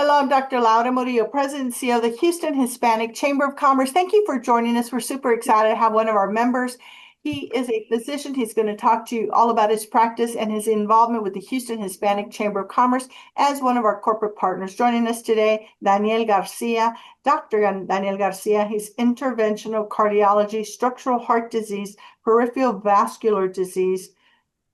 Hello, I'm Dr. Laura Murillo, President and CEO of the Houston Hispanic Chamber of Commerce. Thank you for joining us. We're super excited to have one of our members. He is a physician. He's going to talk to you all about his practice and his involvement with the Houston Hispanic Chamber of Commerce as one of our corporate partners. Joining us today, Daniel Garcia. Dr. Daniel Garcia, he's interventional cardiology, structural heart disease, peripheral vascular disease,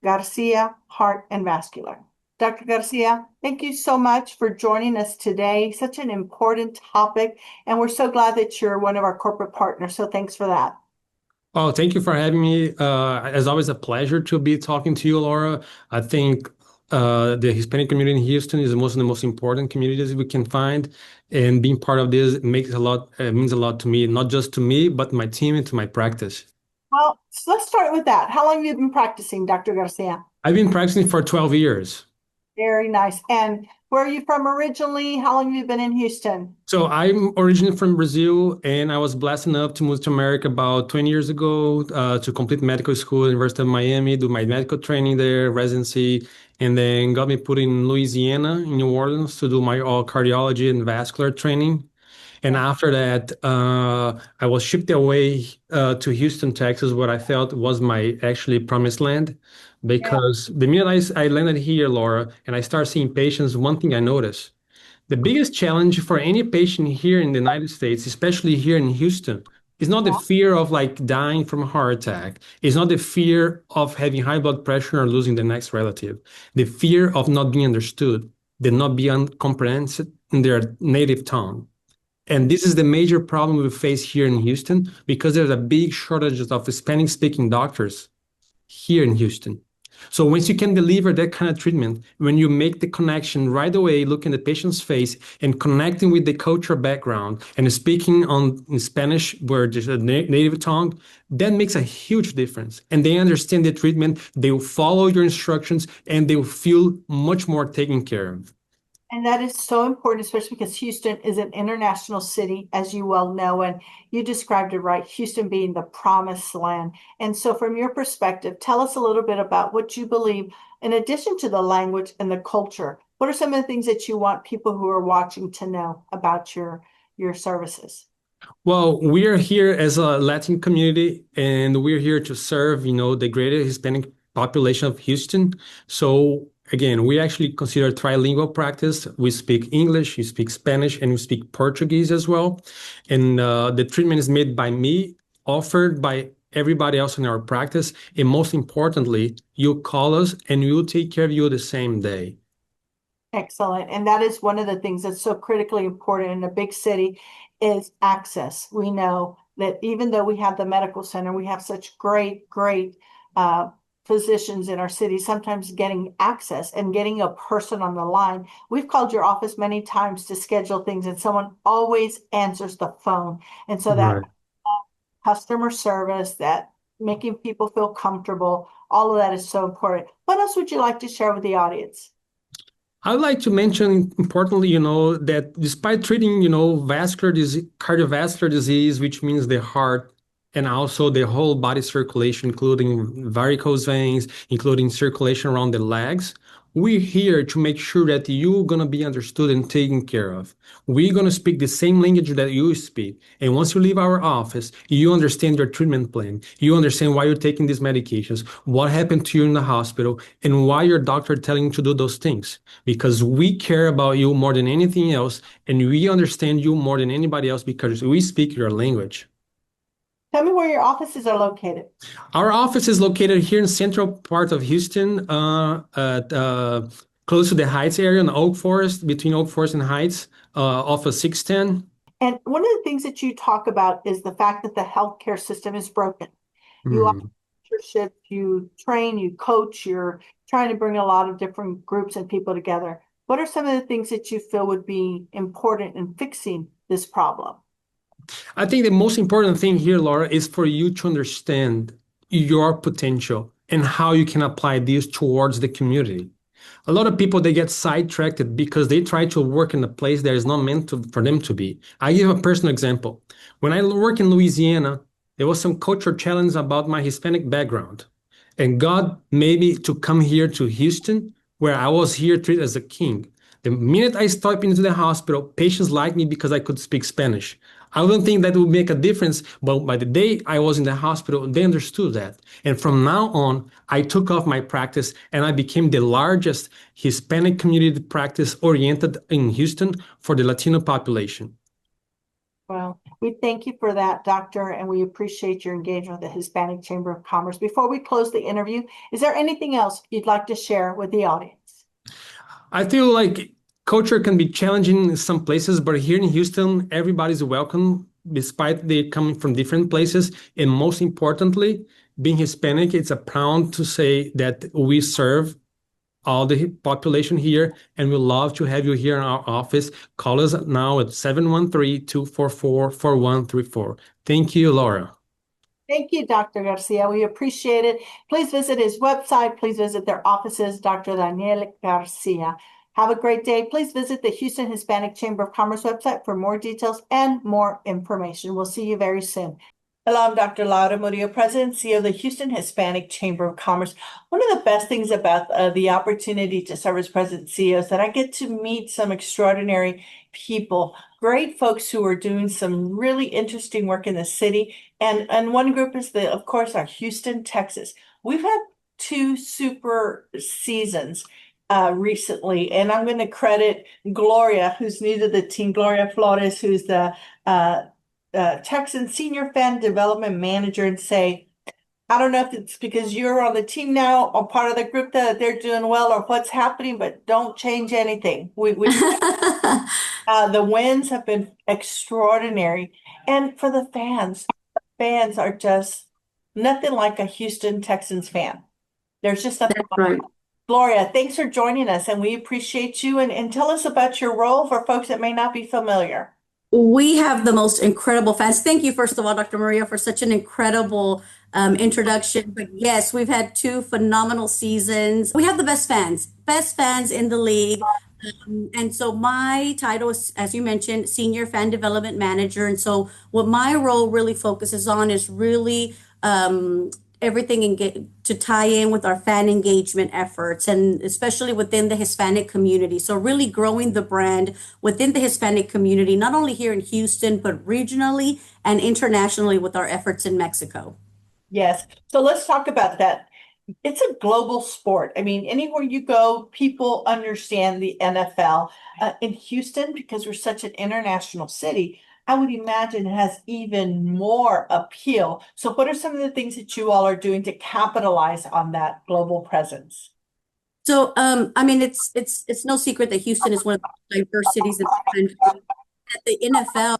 Garcia, heart and vascular. Dr. Garcia, thank you so much for joining us today. Such an important topic, and we're so glad that you're one of our corporate partners. So thanks for that. Oh, thank you for having me. As always, a pleasure to be talking to you, Laura. I think the Hispanic community in Houston is one of the most important communities we can find, and being part of this makes a lot, means a lot to me, not just to me, but my team and to my practice. Well, so let's start with that. How long have you been practicing, Dr. Garcia? I've been practicing for 12 years. Very nice. And where are you from originally? How long have you been in Houston? So I'm originally from Brazil, and I was blessed enough to move to America about 20 years ago to complete medical school, University of Miami, do my medical training there, residency, and then got me put in Louisiana, in New Orleans, to do my all cardiology and vascular training. And after that, I was shipped away to Houston, Texas, what I felt was my actually promised land. Yeah. Because the minute I landed here, Laura, and I started seeing patients, one thing I noticed, the biggest challenge for any patient here in the United States, especially here in Houston, is not the Yeah. fear of like dying from a heart attack. It's not the fear of having high blood pressure or losing the next relative. The fear of not being understood, the not being comprehended in their native tongue. And this is the major problem we face here in Houston because there's a big shortage of Hispanic speaking doctors here in Houston. So once you can deliver that kind of treatment, when you make the connection right away, looking at the patient's face and connecting with the cultural background and speaking in Spanish, where there's a native tongue, that makes a huge difference. And they understand the treatment, they will follow your instructions, and they will feel much more taken care of. And that is so important, especially because Houston is an international city, as you well know, and you described it right, Houston being the promised land. And so from your perspective, tell us a little bit about what you believe, in addition to the language and the culture, what are some of the things that you want people who are watching to know about your services? Well, we are here as a Latin community, and we're here to serve, the greater Hispanic population of Houston. So again, we actually consider trilingual practice. We speak English, we speak Spanish, and we speak Portuguese as well. And the treatment is made by me, offered by everybody else in our practice. And most importantly, you call us and we will take care of you the same day. Excellent. And that is one of the things that's so critically important in a big city is access. We know that even though we have the medical center, we have such great uh, physicians in our city, sometimes getting access and getting a person on the line. We've called your office many times to schedule things, and someone always answers the phone. And so that Right. customer service, that making people feel comfortable, all of that is so important. What else would you like to share with the audience? I'd like to mention importantly, that despite treating, vascular disease, cardiovascular disease, which means the heart and also the whole body circulation, including varicose veins, including circulation around the legs, we're here to make sure that you're going to be understood and taken care of. We're going to speak the same language that you speak. And once you leave our office, you understand your treatment plan. You understand why you're taking these medications, what happened to you in the hospital, and why your doctor telling you to do those things. Because we care about you more than anything else, and we understand you more than anybody else because we speak your language. Tell me where your offices are located. Our office is located here in central part of Houston, close to the Heights area in Oak Forest, between Oak Forest and Heights, off of 610. And one of the things that you talk about is the fact that the healthcare system is broken. You offer Hmm. mentorship, you train, you coach, you're trying to bring a lot of different groups and people together. What are some of the things that you feel would be important in fixing this problem? I think the most important thing here, Laura, is for you to understand your potential and how you can apply this towards the community. A lot of people they get sidetracked because they try to work in a place that is not meant for them to be. I give a personal example. When I work in Louisiana, there was some cultural challenge about my Hispanic background. And God made me to come here to Houston, where I was here treated as a king. The minute I step into the hospital, patients like me because I could speak Spanish. I don't think that would make a difference, but by the day I was in the hospital, they understood that. And from now on, I took off my practice and I became the largest Hispanic community practice oriented in Houston for the Latino population. Well, we thank you for that, Doctor, and we appreciate your engagement with the Hispanic Chamber of Commerce. Before we close the interview, is there anything else you'd like to share with the audience? I feel like culture can be challenging in some places, but here in Houston, everybody's welcome, despite they coming from different places. And most importantly, being Hispanic, it's a proud to say that we serve all the population here, and we love to have you here in our office. Call us now at 713-244-4134. Thank you, Laura. Thank you, Dr. Garcia. We appreciate it. Please visit his website. Please visit their offices, Dr. Daniel Garcia. Have a great day. Please visit the Houston Hispanic Chamber of Commerce website for more details and more information. We'll see you very soon. Hello, I'm Dr. Laura Murillo, President and CEO of the Houston Hispanic Chamber of Commerce. One of the best things about the opportunity to serve as President and CEO is that I get to meet some extraordinary people, great folks who are doing some really interesting work in the city. And one group is, of course, our Houston, Texas. We've had two super seasons recently, and I'm going to credit Gloria, who's new to the team, Gloria Flores, who's the Texan Senior Fan Development Manager, and say, I don't know if it's because you're on the team now or part of the group that they're doing well or what's happening, but don't change anything. The wins have been extraordinary. And for the fans are just nothing like a Houston Texans fan. There's just nothing That's like right. it. Gloria, thanks for joining us, and we appreciate you. And tell us about your role for folks that may not be familiar. We have the most incredible fans. Thank you, first of all, Dr. Maria, for such an incredible introduction. But yes, we've had two phenomenal seasons. We have the best fans in the league. And so my title is, as you mentioned, Senior Fan Development Manager. And so what my role really focuses on is really everything to tie in with our fan engagement efforts, and especially within the Hispanic community. So really growing the brand within the Hispanic community, not only here in Houston, but regionally and internationally with our efforts in Mexico. Yes. So let's talk about that. It's a global sport. I mean, anywhere you go, people understand the NFL. In Houston, because we're such an international city, I would imagine it has even more appeal. So what are some of the things that you all are doing to capitalize on that global presence? So, I mean, it's no secret that Houston is one of the most diverse cities in the country. At the NFL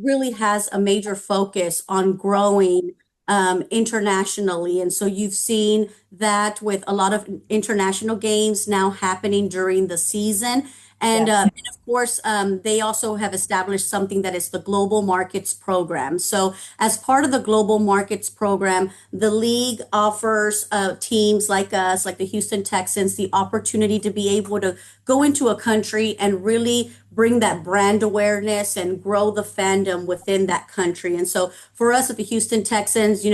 really has a major focus on growing internationally. And so you've seen that with a lot of international games now happening during the season. And of course, they also have established something that is the Global Markets Program. So, as part of the Global Markets Program, the league offers teams like us, like the Houston Texans, the opportunity to be able to go into a country and really bring that brand awareness and grow the fandom within that country. And so for us at the Houston Texans, we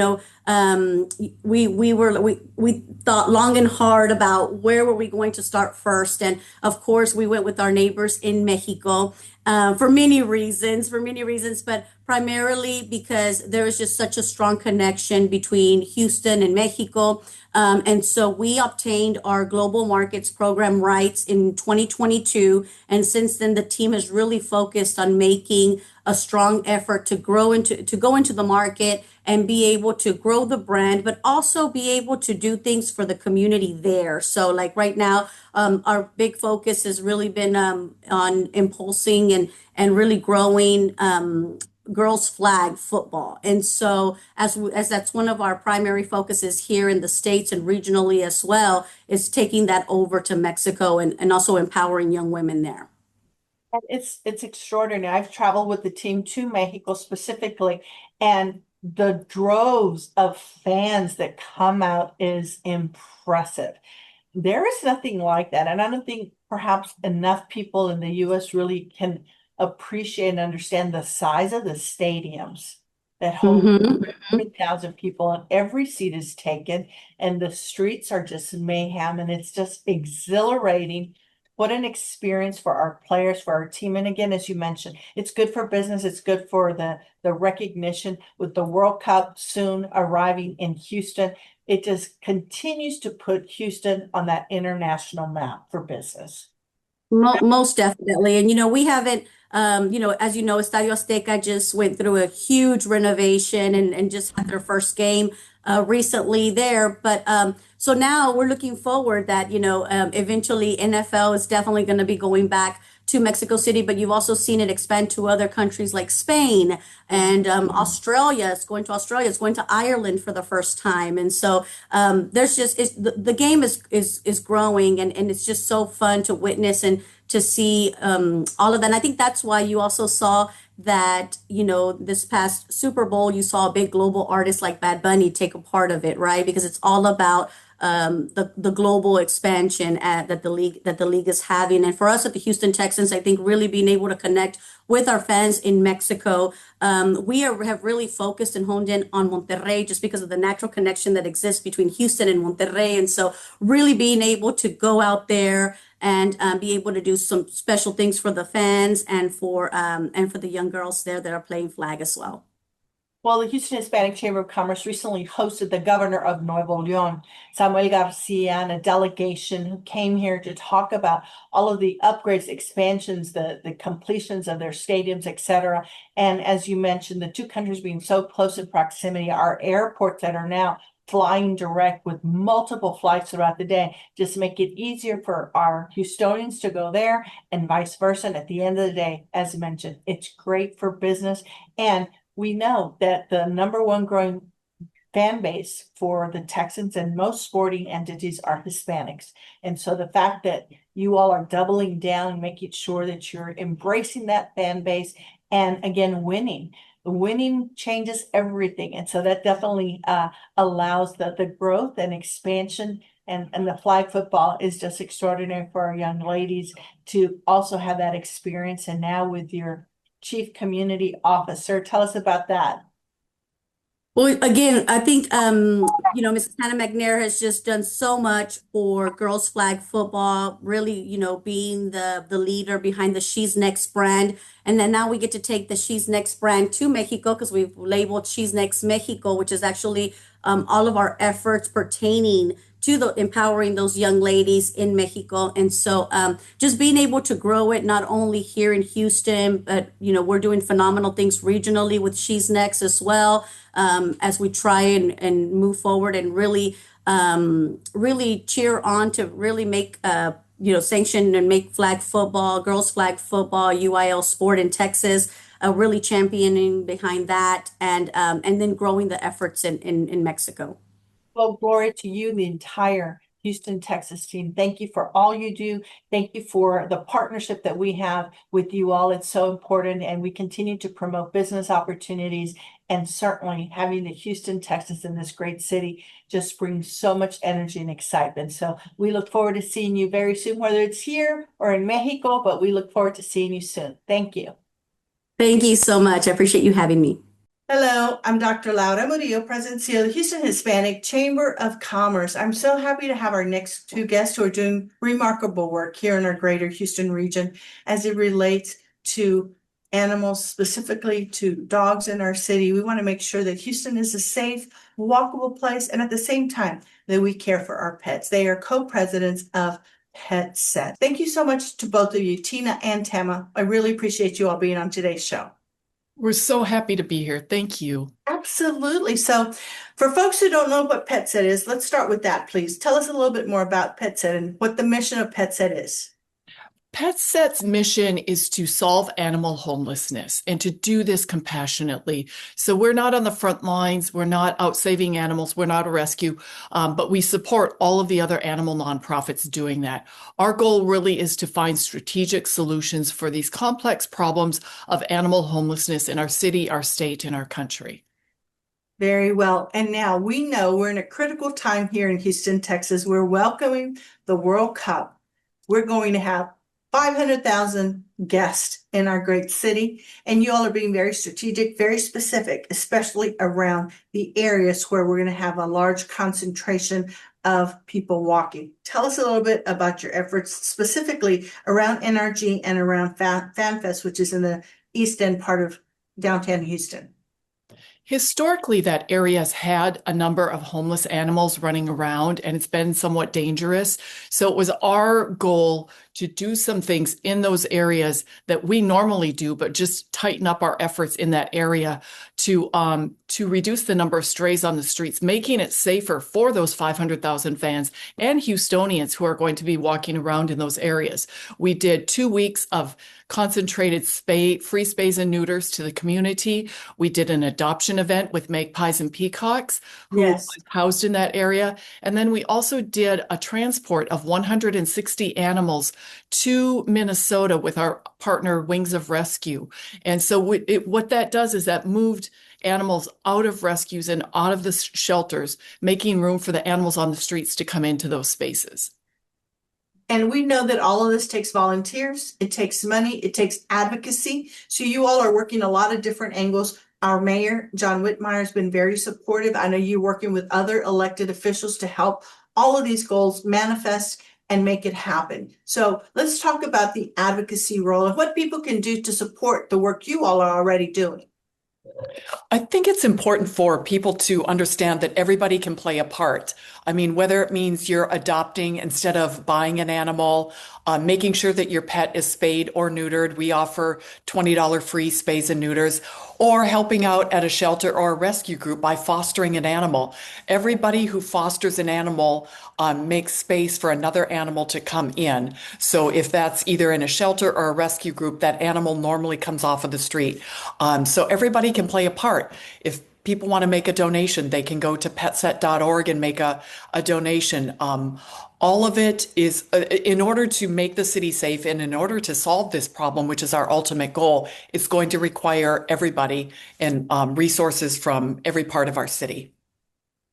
thought long and hard about where were we going to start first. And of course, we went with our neighbors in Mexico for many reasons, but primarily because there is just such a strong connection between Houston and Mexico. And so we obtained our global markets program rights in 2022. And since then, the team has really focused on making a strong effort to go into the market and be able to grow the brand, but also be able to do things for the community there. So like right now, our big focus has really been on impulsing and really growing girls flag football. And so as that's one of our primary focuses here in the States and regionally as well, is taking that over to Mexico and also empowering young women there. And it's extraordinary. I've traveled with the team to Mexico specifically, and the droves of fans that come out is impressive. There is nothing like that. And I don't think perhaps enough people in the US really can appreciate and understand the size of the stadiums that hold Mhm. 100,000 people, and every seat is taken, and the streets are just mayhem, and it's just exhilarating what an experience for our players, for our team. And again, as you mentioned, it's good for business. It's good for the recognition with the World Cup soon arriving in Houston. It just continues to put Houston on that international map for business. Most definitely. And, we haven't, as you know, Estadio Azteca just went through a huge renovation and just had their first game recently there. But so now we're looking forward that, eventually NFL is definitely going to be going back to Mexico City, but you've also seen it expand to other countries like Spain and Australia. It's going to Australia. It's going to Ireland for the first time. And so there's just the game is growing and it's just so fun to witness and to see all of that. And I think that's why you also saw that, this past Super Bowl, you saw a big global artist like Bad Bunny take a part of it, right? Because it's all about the global expansion that the league is having. And for us at the Houston Texans, I think really being able to connect with our fans in Mexico, have really focused and honed in on Monterrey just because of the natural connection that exists between Houston and Monterrey. And so really being able to go out there and be able to do some special things for the fans and for the young girls there that are playing flag as well. Well, the Houston Hispanic Chamber of Commerce recently hosted the governor of Nuevo León, Samuel Garcia, and a delegation who came here to talk about all of the upgrades, expansions, the completions of their stadiums, et cetera. And as you mentioned, the two countries being so close in proximity, our airports that are now flying direct with multiple flights throughout the day, just make it easier for our Houstonians to go there and vice versa. And at the end of the day, as mentioned, it's great for business. And we know that the number one growing fan base for the Texans and most sporting entities are Hispanics. And so the fact that you all are doubling down and making sure that you're embracing that fan base and again, winning changes everything. And so that definitely allows the growth and expansion. And the flag football is just extraordinary for our young ladies to also have that experience. And now with your Chief Community Officer, tell us about that. Well, again, I think Mrs. Hannah McNair has just done so much for girls flag football, really, being the leader behind the She's Next brand. And then now we get to take the She's Next brand to Mexico because we've labeled She's Next Mexico, which is actually all of our efforts pertaining to the empowering those young ladies in Mexico. And so just being able to grow it not only here in Houston, but we're doing phenomenal things regionally with She's Next as well, as we try and move forward and really cheer on to really make sanction and make flag football, girls flag football, UIL sport in Texas, really championing behind that and then growing the efforts in Mexico. Well, glory to you, the entire Houston, Texas team. Thank you for all you do. Thank you for the partnership that we have with you all. It's so important, and we continue to promote business opportunities. And certainly having the Houston, Texas in this great city just brings so much energy and excitement. So we look forward to seeing you very soon, whether it's here or in Mexico, but we look forward to seeing you soon. Thank you. Thank you so much. I appreciate you having me. Hello, I'm Dr. Laura Murillo, President and CEO of the Houston Hispanic Chamber of Commerce. I'm so happy to have our next two guests who are doing remarkable work here in our greater Houston region as it relates to animals, specifically to dogs in our city. We want to make sure that Houston is a safe, walkable place, and at the same time that we care for our pets. They are co-presidents of PetSet. Thank you so much to both of you, Tina and Tama. I really appreciate you all being on today's show. We're so happy to be here. Thank you. Absolutely. So for folks who don't know what PetSet is, let's start with that, please. Tell us a little bit more about PetSet and what the mission of PetSet is. PetSet's mission is to solve animal homelessness and to do this compassionately. So we're not on the front lines. We're not out saving animals. We're not a rescue, but we support all of the other animal nonprofits doing that. Our goal really is to find strategic solutions for these complex problems of animal homelessness in our city, our state, and our country. Very well. And now we know we're in a critical time here in Houston, Texas. We're welcoming the World Cup. We're going to have 500,000 guests in our great city. And you all are being very strategic, very specific, especially around the areas where we're going to have a large concentration of people walking. Tell us a little bit about your efforts specifically around NRG and around FanFest, which is in the East End part of downtown Houston. Historically, that area has had a number of homeless animals running around, and it's been somewhat dangerous. So it was our goal to do some things in those areas that we normally do, but just tighten up our efforts in that area to reduce the number of strays on the streets, making it safer for those 500,000 fans and Houstonians who are going to be walking around in those areas. We did 2 weeks of concentrated free spays and neuters to the community. We did an adoption event with magpies and peacocks who Yes. was housed in that area. And then we also did a transport of 160 animals to Minnesota with our partner Wings of Rescue. And so what that does is that moved animals out of rescues and out of the shelters, making room for the animals on the streets to come into those spaces. And we know that all of this takes volunteers, it takes money, it takes advocacy. So you all are working a lot of different angles. Our mayor, John Whitmire, has been very supportive. I know you're working with other elected officials to help all of these goals manifest and make it happen. So let's talk about the advocacy role and what people can do to support the work you all are already doing. I think it's important for people to understand that everybody can play a part. I mean, whether it means you're adopting instead of buying an animal, making sure that your pet is spayed or neutered. We offer $20 free spays and neuters, or helping out at a shelter or a rescue group by fostering an animal. Everybody who fosters an animal makes space for another animal to come in. So if that's either in a shelter or a rescue group, that animal normally comes off of the street. So everybody can play a part. If people want to make a donation, they can go to petset.org and make a donation. All of it is in order to make the city safe and in order to solve this problem, which is our ultimate goal, it's going to require everybody and resources from every part of our city.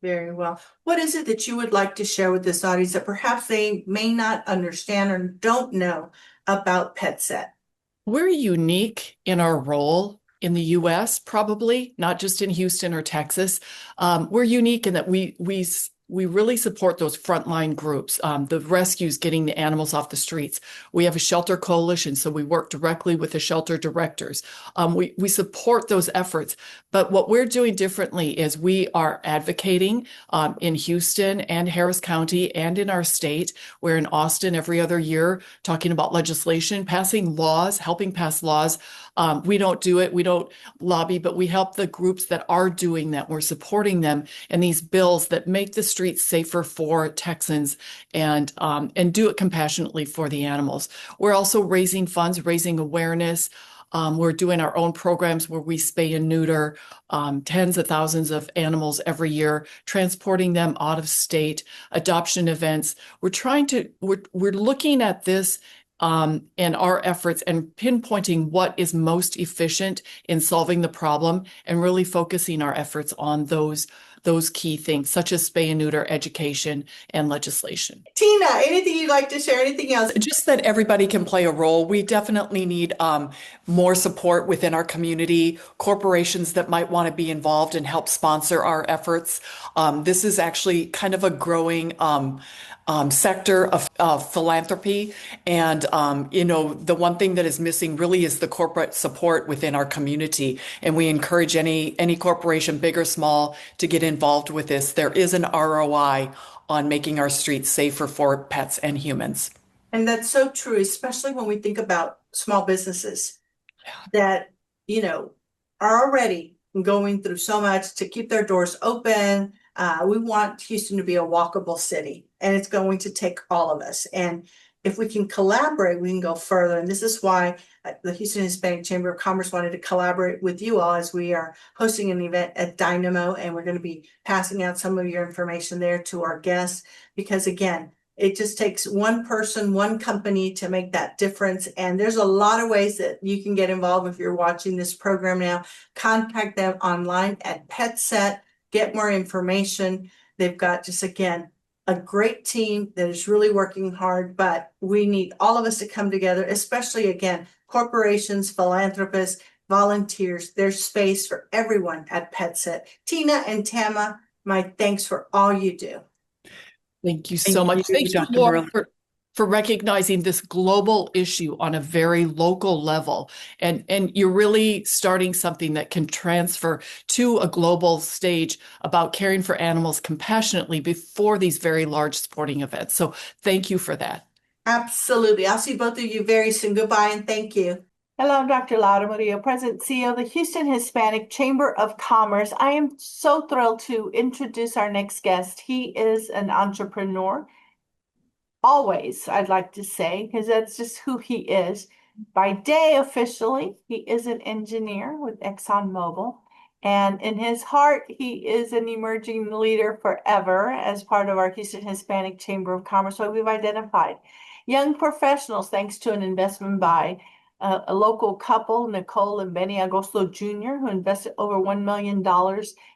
Very well. What is it that you would like to share with this audience that perhaps they may not understand or don't know about PetSet? We're unique in our role in the U.S., probably, not just in Houston or Texas. We're unique in that we really support those frontline groups, the rescues, getting the animals off the streets. We have a shelter coalition, so we work directly with the shelter directors. We support those efforts. But what we're doing differently is we are advocating in Houston and Harris County and in our state. We're in Austin every other year talking about legislation, passing laws, helping pass laws. We don't do it. We don't lobby, but we help the groups that are doing that. We're supporting them in these bills that make the streets safer for Texans and do it compassionately for the animals. We're also raising funds, raising awareness. We're doing our own programs where we spay and neuter tens of thousands of animals every year, transporting them out of state, adoption events. We're looking at this and our efforts and pinpointing what is most efficient in solving the problem and really focusing our efforts on those key things, such as spay and neuter, education, and legislation. Tina, anything you'd like to share? Anything else? Just that everybody can play a role. We definitely need more support within our community, corporations that might want to be involved and help sponsor our efforts. This is actually kind of a growing sector of philanthropy. And, the one thing that is missing really is the corporate support within our community. And we encourage any corporation, big or small, to get involved with this. There is an ROI on making our streets safer for pets and humans. And that's so true, especially when we think about small businesses that, are already going through so much to keep their doors open. We want Houston to be a walkable city, and it's going to take all of us. And if we can collaborate, we can go further. And this is why the Houston Hispanic Chamber of Commerce wanted to collaborate with you all as we are hosting an event at Dynamo, and we're going to be passing out some of your information there to our guests, because again, it just takes one person, one company to make that difference. And there's a lot of ways that you can get involved. If you're watching this program now, contact them online at PetSet, get more information. They've got just, again, a great team that is really working hard, but we need all of us to come together, especially, again, corporations, philanthropists, volunteers. There's space for everyone at PetSet. Tina and Tama, my thanks for all you do. Thank you so much. Thank you, Dr. Laura, Murillo. for recognizing this global issue on a very local level. And you're really starting something that can transfer to a global stage about caring for animals compassionately before these very large sporting events. So thank you for that. Absolutely. I'll see both of you very soon. Goodbye and thank you. Hello, I'm Dr. Laura Murillo, President and CEO of the Houston Hispanic Chamber of Commerce. I am so thrilled to introduce our next guest. He is an entrepreneur. Always, I'd like to say, because that's just who he is. By day, officially, he is an engineer with ExxonMobil. And in his heart, he is an emerging leader forever as part of our Houston Hispanic Chamber of Commerce. So we've identified young professionals, thanks to an investment by a local couple, Nicole and Benny Agosto Jr., who invested over $1 million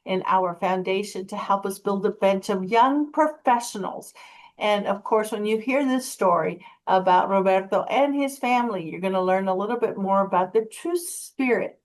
in our foundation to help us build a bench of young professionals. And of course, when you hear this story about Roberto and his family, you're going to learn a little bit more about the true spirit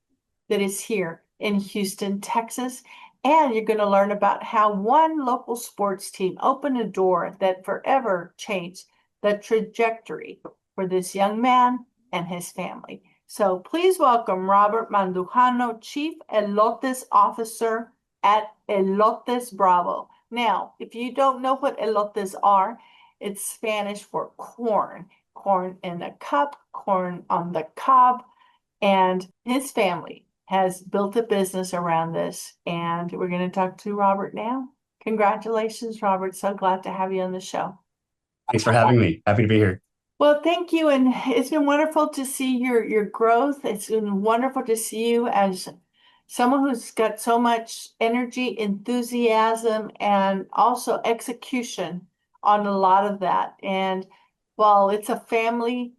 that is here in Houston, Texas. And you're going to learn about how one local sports team opened a door that forever changed the trajectory for this young man and his family. So please welcome Robert Mandujano, Chief Elotes Officer at Elotes Bravo. Now, if you don't know what elotes are, it's Spanish for corn. Corn in a cup, corn on the cob. And his family has built a business around this. And we're going to talk to Robert now. Congratulations, Robert. So glad to have you on the show. Thanks for having me. Happy to be here. Well, thank you. And it's been wonderful to see your growth. It's been wonderful to see you as someone who's got so much energy, enthusiasm, and also execution on a lot of that. And while it's a family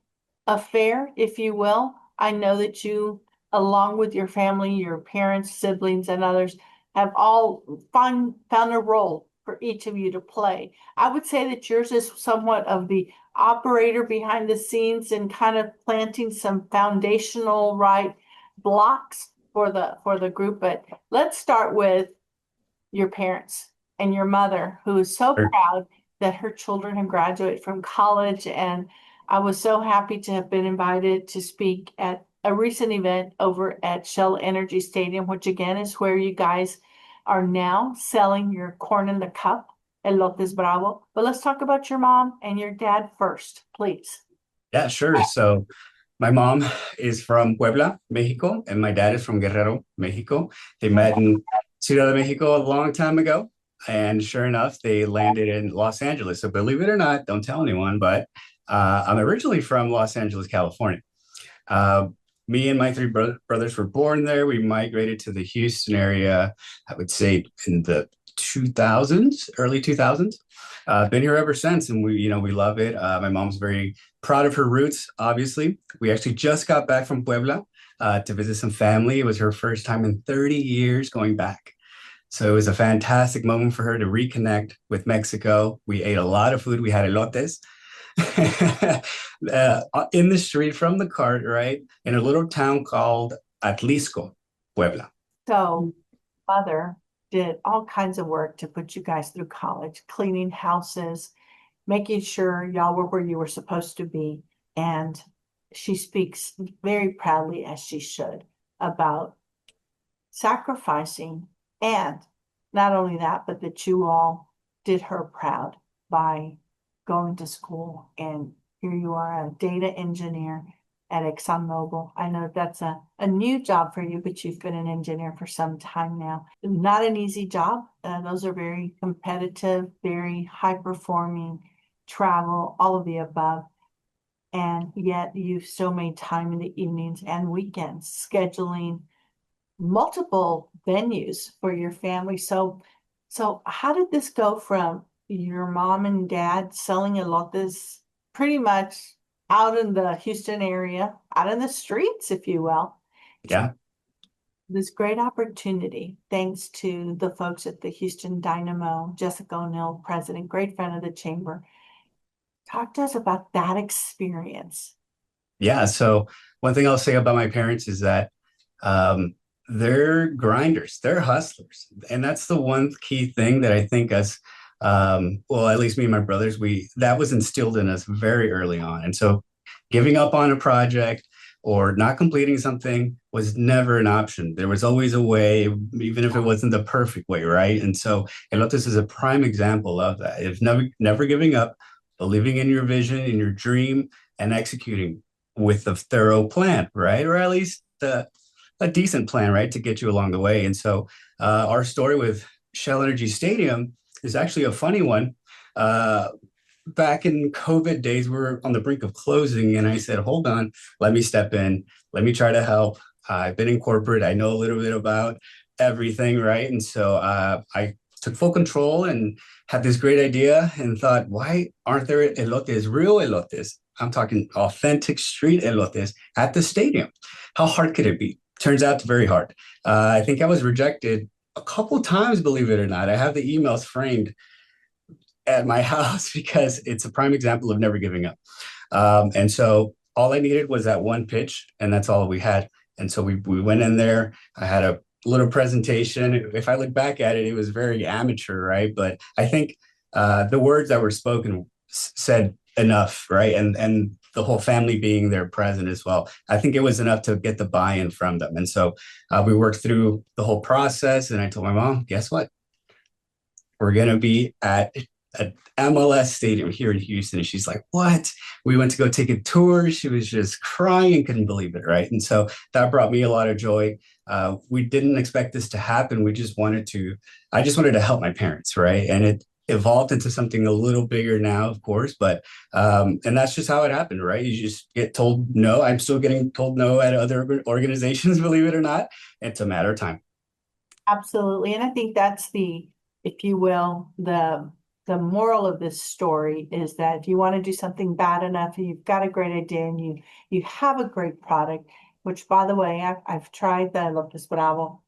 affair, if you will, I know that you, along with your family, your parents, siblings, and others, have all found a role for each of you to play. I would say that yours is somewhat of the operator behind the scenes and kind of planting some foundational blocks for the group. But let's start with your parents and your mother, who is so Sure. proud that her children have graduated from college. And I was so happy to have been invited to speak at a recent event over at Shell Energy Stadium, which again is where you guys are now selling your corn in the cup, Elotes Bravo. But let's talk about your mom and your dad first, please. Yeah, sure. So my mom is from Puebla, Mexico, and my dad is from Guerrero, Mexico. They met in Ciudad de Mexico a long time ago. And sure enough, they landed in Los Angeles. So believe it or not, don't tell anyone, but I'm originally from Los Angeles, California. Me and my three brothers were born there. We migrated to the Houston area, I would say in the 2000s, early 2000s. Been here ever since, and we love it. My mom's very proud of her roots, obviously. We actually just got back from Puebla to visit some family. It was her first time in 30 years going back. So it was a fantastic moment for her to reconnect with Mexico. We ate a lot of food. We had elotes in the street from the cart, right? In a little town called Atlisco, Puebla. So mother did all kinds of work to put you guys through college, cleaning houses, making sure y'all were where you were supposed to be. And she speaks very proudly, as she should, about sacrificing. And not only that, but that you all did her proud by going to school. And here you are, a data engineer at ExxonMobil. I know that's a new job for you, but you've been an engineer for some time now. Not an easy job. Those are very competitive, very high performing, travel, all of the above. And yet you've still made time in the evenings and weekends, scheduling multiple venues for your family. So how did this go from your mom and dad selling elotes pretty much out in the Houston area, out in the streets, if you will? Yeah. This great opportunity, thanks to the folks at the Houston Dynamo, Jessica O'Neill, president, great friend of the chamber. Talk to us about that experience. Yeah. So one thing I'll say about my parents is that they're grinders, they're hustlers. And that's the one key thing that I think us Well, at least me and my brothers, that was instilled in us very early on. And so giving up on a project or not completing something was never an option. There was always a way, even if it wasn't the perfect way, right? And so Elotes is a prime example of that. If never giving up, believing in your vision, in your dream, and executing with a thorough plan, right? Or at least a decent plan, right, to get you along the way. And so our story with Shell Energy Stadium is actually a funny one. Back in COVID days, we were on the brink of closing, and I said, hold on, let me step in, let me try to help. I've been in corporate, I know a little bit about everything, right? And so I took full control and had this great idea and thought, why aren't there elotes, real elotes? I'm talking authentic street elotes at the stadium. How hard could it be? Turns out very hard. I think I was rejected a couple times, believe it or not. I have the emails framed at my house because it's a prime example of never giving up. And so all I needed was that one pitch, and that's all we had. And so we went in there. I had a little presentation. If I look back at it, it was very amateur, right? But I think the words that were spoken said enough, right? And the whole family being there present as well. I think it was enough to get the buy-in from them. And so we worked through the whole process, and I told my mom, guess what? We're going to be at an MLS stadium here in Houston. And she's like, what? We went to go take a tour. She was just crying and couldn't believe it, right? And so that brought me a lot of joy. We didn't expect this to happen. I just wanted to help my parents, right? And it evolved into something a little bigger now, of course, but and that's just how it happened, right? You just get told no. I'm still getting told no at other organizations, believe it or not. It's a matter of time. Absolutely. And I think that's if you will, the moral of this story is that if you want to do something bad enough and you've got a great idea and you have a great product, which by the way, I've tried the Lopez Bravo.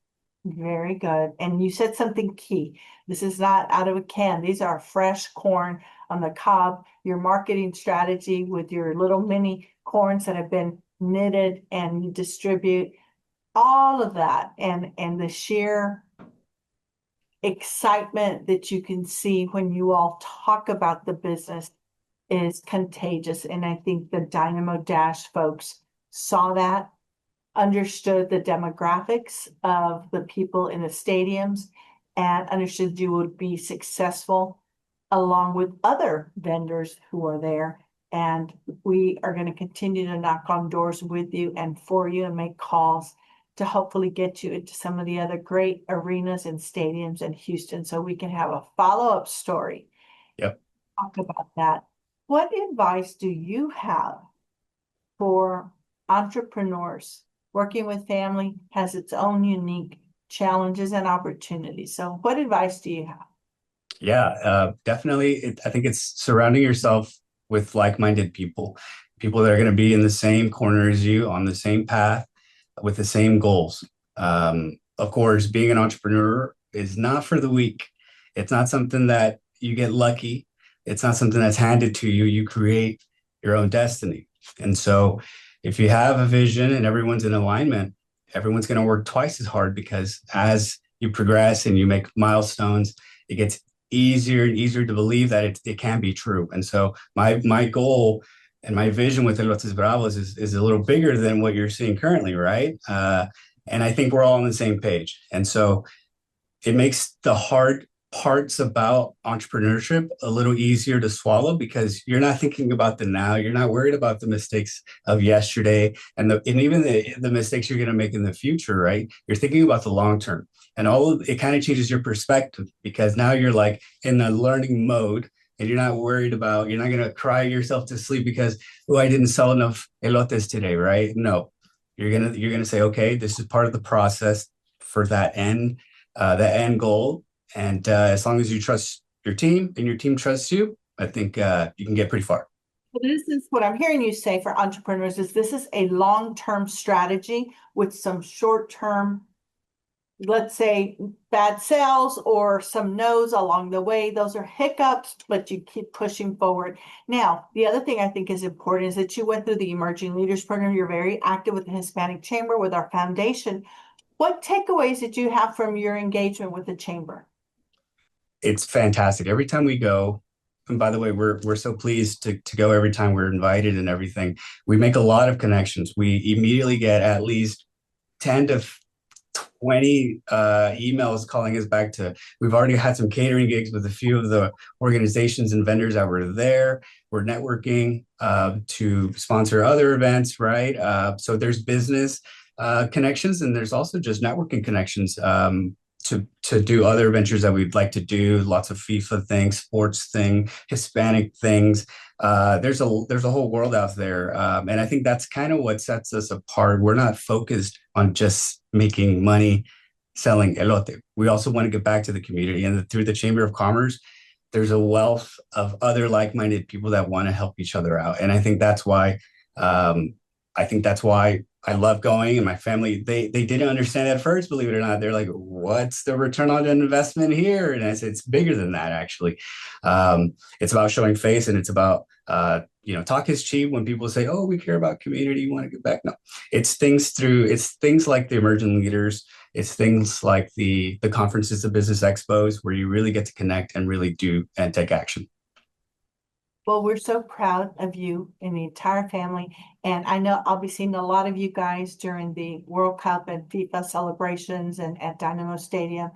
Very good. And you said something key. This is not out of a can. These are fresh corn on the cob. Your marketing strategy with your little mini corns that have been knitted and you distribute all of that and the sheer excitement that you can see when you all talk about the business is contagious. And I think the Dynamo Dash folks saw that, understood the demographics of the people in the stadiums, and understood you would be successful along with other vendors who are there. And we are going to continue to knock on doors with you and for you and make calls to hopefully get you into some of the other great arenas and stadiums in Houston so we can have a follow-up story. Yep. Talk about that. What advice do you have for entrepreneurs? Working with family has its own unique challenges and opportunities. So what advice do you have? Yeah, definitely. I think it's surrounding yourself with like-minded people that are going to be in the same corner as you, on the same path, with the same goals. Of course, being an entrepreneur is not for the weak. It's not something that you get lucky. It's not something that's handed to you. You create your own destiny. And so if you have a vision and everyone's in alignment, everyone's going to work twice as hard, because as you progress and you make milestones, it gets easier and easier to believe that it can be true. And so my goal and my vision with Elotes Bravos is a little bigger than what you're seeing currently, right? And I think we're all on the same page. And so it makes the hard parts about entrepreneurship a little easier to swallow, because you're not thinking about the now. You're not worried about the mistakes of yesterday and even the mistakes you're going to make in the future, right? You're thinking about the long term, and it kind of changes your perspective, because now you're like in a learning mode, and you're not going to cry yourself to sleep because, oh, I didn't sell enough elotes today, right? No, you're going to say, okay, this is part of the process for that end goal. And as long as you trust your team and your team trusts you, I think you can get pretty far. This is what I'm hearing you say for entrepreneurs is this is a long-term strategy with some short-term, let's say, bad sales or some no's along the way. Those are hiccups, but you keep pushing forward. Now, the other thing I think is important is that you went through the Emerging Leaders Program. You're very active with the Hispanic Chamber, with our foundation. What takeaways did you have from your engagement with the Chamber? it's fantastic. Every time we go, and by the way, we're so pleased to go every time we're invited and everything. We make a lot of connections. We immediately get at least 10 to 20 emails calling us back to, we've already had some catering gigs with a few of the organizations and vendors that were there. We're networking to sponsor other events, right? So there's business connections, and there's also just networking connections to do other ventures that we'd like to do. Lots of FIFA things, sports thing, Hispanic things. There's a whole world out there, and I think that's kind of what sets us apart. We're not focused on just making money selling elote. We also want to get back to the community, and through the Chamber of Commerce, there's a wealth of other like-minded people that want to help each other out, and I think that's why. I love going, and my family, they didn't understand at first, believe it or not. They're like, what's the return on investment here? And I said, it's bigger than that, actually. It's about showing face, and it's about, talk is cheap when people say, oh, we care about community, you want to give back. No, it's things like the emerging leaders. It's things like the conferences, the business expos, where you really get to connect and really do and take action. Well, we're so proud of you and the entire family. And I know I'll be seeing a lot of you guys during the World Cup and FIFA celebrations and at Dynamo Stadium.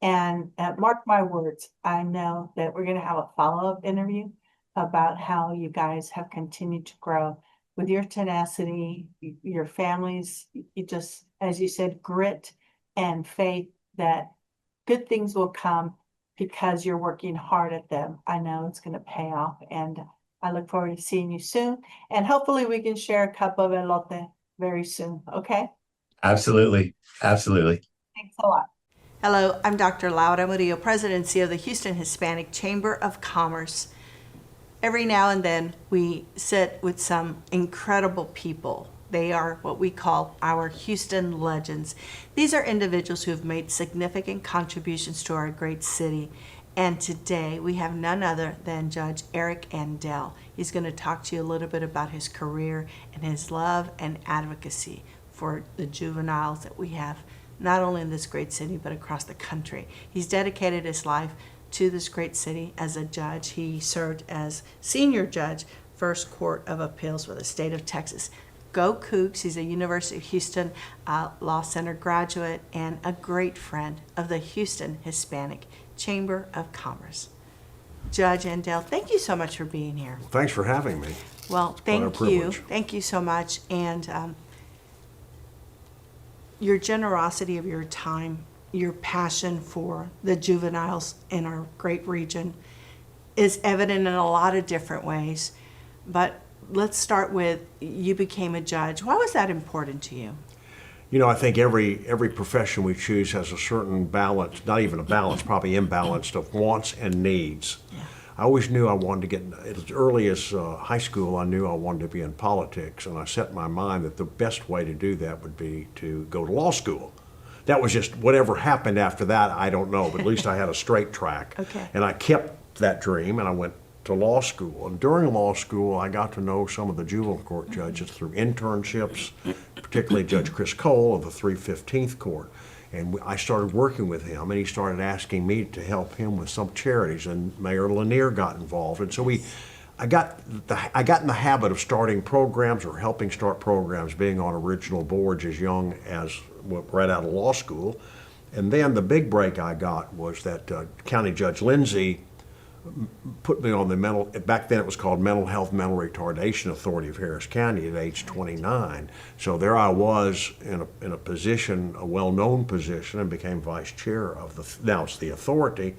And mark my words, I know that we're going to have a follow-up interview about how you guys have continued to grow with your tenacity, your families, you just, as you said, grit and faith that good things will come because you're working hard at them. I know it's going to pay off, and I look forward to seeing you soon. And hopefully we can share a cup of elote very soon, okay? Absolutely. Absolutely. Thanks a lot. Hello, I'm Dr. Laura Murillo, President and CEO of the Houston Hispanic Chamber of Commerce. Every now and then we sit with some incredible people. They are what we call our Houston legends. These are individuals who have made significant contributions to our great city. And today we have none other than Judge Eric Andel. He's going to talk to you a little bit about his career and his love and advocacy for the juveniles that we have, not only in this great city, but across the country. He's dedicated his life to this great city as a judge. He served as senior judge, First Court of Appeals for the state of Texas. Go Cougs. He's a University of Houston Law Center graduate and a great friend of the Houston Hispanic Chamber of Commerce. Judge Andel, thank you so much for being here. Thanks for having me. Well, thank you. Thank you so much. And your generosity of your time, your passion for the juveniles in our great region is evident in a lot of different ways. But let's start with, you became a judge. Why was that important to you? You know, I think every profession we choose has a certain balance, not even a balance, probably imbalanced of wants and needs. Yeah. I always knew I wanted to get, as early as high school, I knew I wanted to be in politics, and I set in my mind that the best way to do that would be to go to law school. That was just, whatever happened after that, I don't know, but at least I had a straight track. Okay. And I kept that dream, and I went to law school. And during law school, I got to know some of the juvenile court judges through internships, particularly Judge Chris Cole of the 315th Court. And I started working with him, and he started asking me to help him with some charities, and Mayor Lanier got involved. And so I got in the habit of starting programs or helping start programs, being on original boards as young as right out of law school. And then the big break I got was that County Judge Lindsay put me on back then it was called Mental Health Mental Retardation Authority of Harris County at age 29. So there I was in a position, a well-known position, and became vice chair of now it's the authority,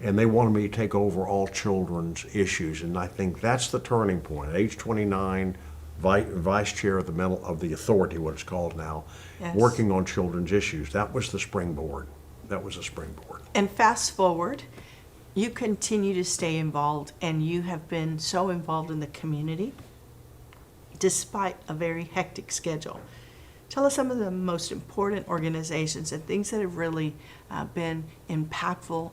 and they wanted me to take over all children's issues, and I think that's the turning point. At age 29, vice chair of the authority, what it's called now, yes, working on children's issues. That was the springboard. And fast forward, you continue to stay involved, and you have been so involved in the community despite a very hectic schedule. Tell us some of the most important organizations and things that have really been impactful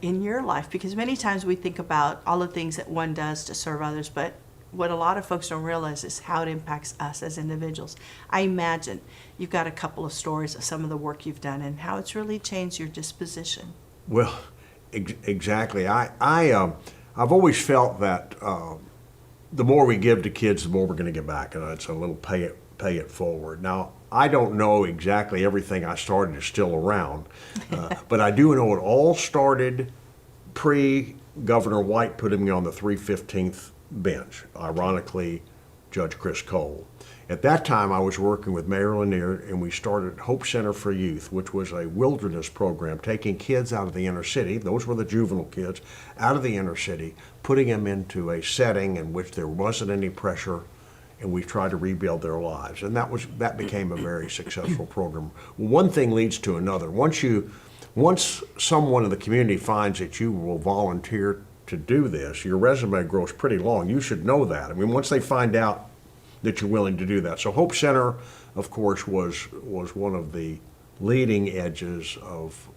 in your life, because many times we think about all the things that one does to serve others, but what a lot of folks don't realize is how it impacts us as individuals. I imagine you've got a couple of stories of some of the work you've done and how it's really changed your disposition. Well, Exactly. I've always felt that the more we give to kids, the more we're going to get back, and it's a little pay it forward. Now, I don't know exactly everything I started is still around, but I do know it all started pre-Governor White putting me on the 315th bench, ironically, Judge Chris Cole. At that time, I was working with Mayor Lanier, and we started Hope Center for Youth, which was a wilderness program, taking kids out of the inner city, those were the juvenile kids, out of the inner city, putting them into a setting in which there wasn't any pressure, and we tried to rebuild their lives. And that became a very successful program. One thing leads to another. Once someone in the community finds that you will volunteer to do this, your resume grows pretty long. You should know that. I mean, once they find out that you're willing to do that. So Hope Center, of course, was one of the leading edges of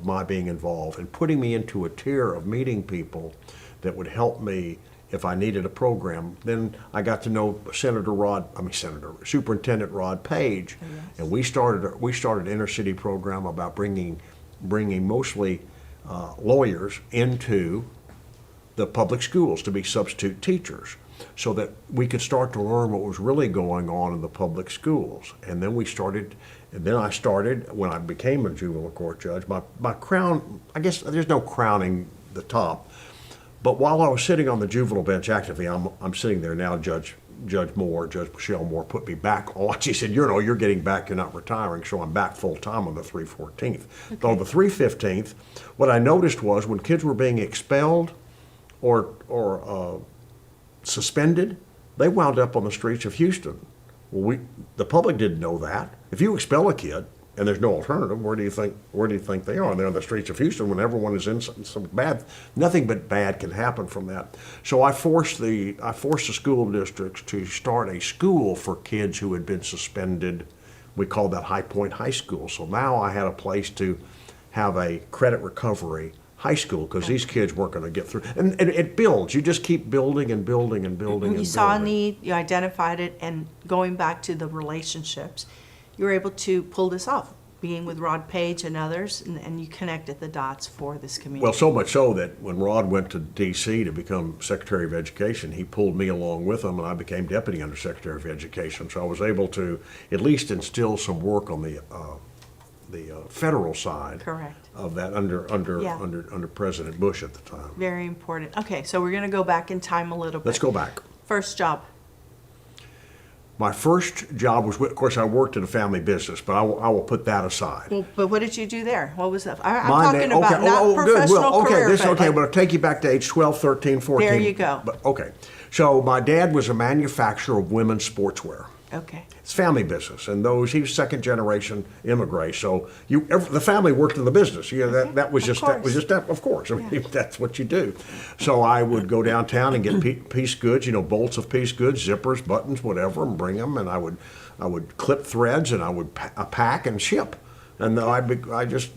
my being involved and putting me into a tier of meeting people that would help me if I needed a program. Then I got to know Superintendent Rod Page, and we started an inner city program about bringing mostly lawyers into the public schools to be substitute teachers, so that we could start to learn what was really going on in the public schools. And then I started, when I became a juvenile court judge, my crown, I guess there's no crowning the top, but while I was sitting on the juvenile bench actively, I'm sitting there now, Judge Michelle Moore put me back on. She said, you're getting back, you're not retiring, so I'm back full time on the 314th. Okay. On the 315th, what I noticed was when kids were being expelled or suspended, they wound up on the streets of Houston. Well, the public didn't know that. If you expel a kid and there's no alternative, where do you think they are? They're on the streets of Houston when everyone is in some bad. Nothing but bad can happen from that. So I forced the school districts to start a school for kids who had been suspended. We called that High Point High School. So now I had a place to have a credit recovery high school, because these kids weren't going to get through. And it builds. You just keep building and building and building. You saw a need, you identified it, and going back to the relationships, you were able to pull this off, being with Rod Page and others, and you connected the dots for this community. Well, so much so that when Rod went to D.C. to become Secretary of Education, he pulled me along with him, and I became Deputy Undersecretary of Education. So I was able to at least instill some work on the federal side. Correct. Of that under President Bush at the time. Very important. Okay, so we're going to go back in time a little bit. Let's go back. First job. My first job was, of course, I worked in a family business, but I will put that aside. Well, but what did you do there? What was that? I'm talking about not professional career. But I'll take you back to age 12, 13, 14. There you go. But, okay. So my dad was a manufacturer of women's sportswear. Okay. It's family business, and he was second generation immigrant. So the family worked in the business. That was just of course. I mean, that's what you do. So I would go downtown and get piece goods, bolts of piece goods, zippers, buttons, whatever, and bring them. And I would clip threads, and I would pack and ship. And I just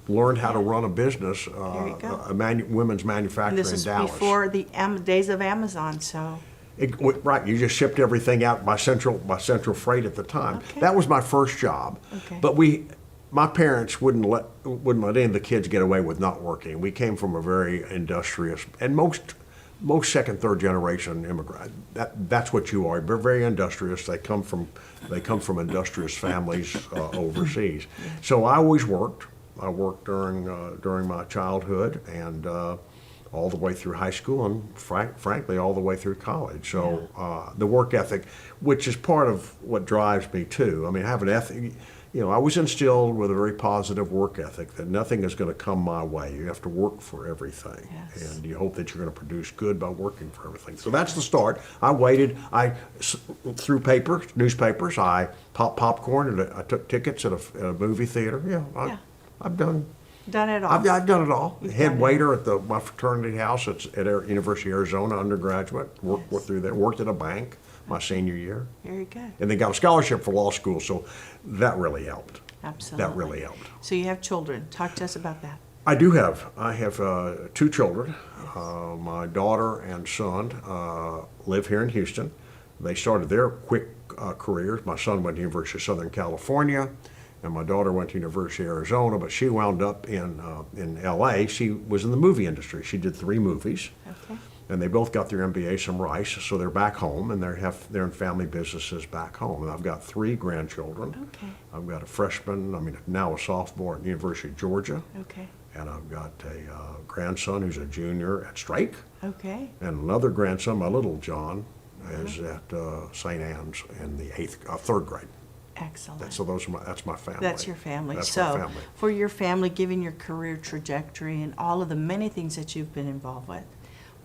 learned how to run a business, women's manufacturer in Dallas. This is before the days of Amazon, so. Right, you just shipped everything out by central freight at the time. Okay. That was my first job. Okay. But my parents wouldn't let any of the kids get away with not working. We came from a very industrious, and most second, third generation immigrant. That's what you are. They're very industrious. They come from industrious families overseas. So I always worked. I worked during my childhood and. All the way through high school and frankly all the way through college. So the work ethic, which is part of what drives me too. I mean, I have an ethic, I was instilled with a very positive work ethic that nothing is going to come my way. You have to work for everything. Yes. And you hope that you're going to produce good by working for everything. So that's the start. I waited, through newspapers, I popped popcorn, and I took tickets at a movie theater. I've done it all. I've done it all. Head waiter at my fraternity house at University of Arizona, undergraduate. Worked through there. Worked at a bank my senior year. Very good. And then got a scholarship for law school, so that really helped. Absolutely. That really helped. So you have children. Talk to us about that. I do have. I have 2 children. My daughter and son live here in Houston. They started their quick careers. My son went to the University of Southern California. and my daughter went to University of Arizona, but she wound up in LA. She was in the movie industry. She did 3 movies. Okay. And they both got their MBAs from Rice, so they're back home, and they're in family businesses back home. And I've got 3 grandchildren. Okay. I've got a freshman, now a sophomore at the University of Georgia, Okay. and I've got a grandson who's a junior at Strake, Okay. and another grandson, my little John, is at St. Anne's in the 3rd grade. Excellent. So that's my family. That's your family. That's So, my family. for your family, given your career trajectory and all of the many things that you've been involved with,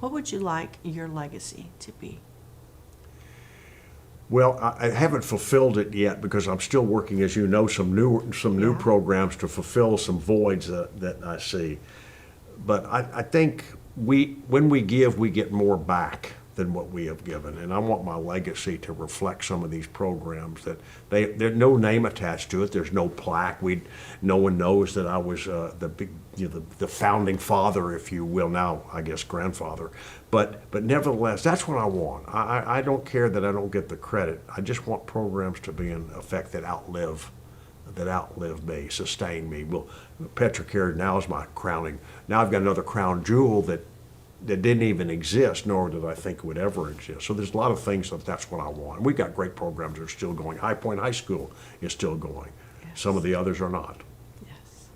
what would you like your legacy to be? Well, I haven't fulfilled it yet because I'm still working, as you know, some new Yeah. programs to fulfill some voids that I see. But I think when we give, we get more back than what we have given. And I want my legacy to reflect some of these programs that there's no name attached to it. There's no plaque. No one knows that I was the founding father, if you will, now I guess grandfather. But nevertheless, that's what I want. I don't care that I don't get the credit. I just want programs to be in effect that outlive me, sustain me. Well, Petrocare now is my crowning. Now I've got another crown jewel that didn't even exist, nor did I think it would ever exist. So there's a lot of things that's what I want. We've got great programs that are still going. High Point High School is still going. Yes. Some of the others are not. Yes.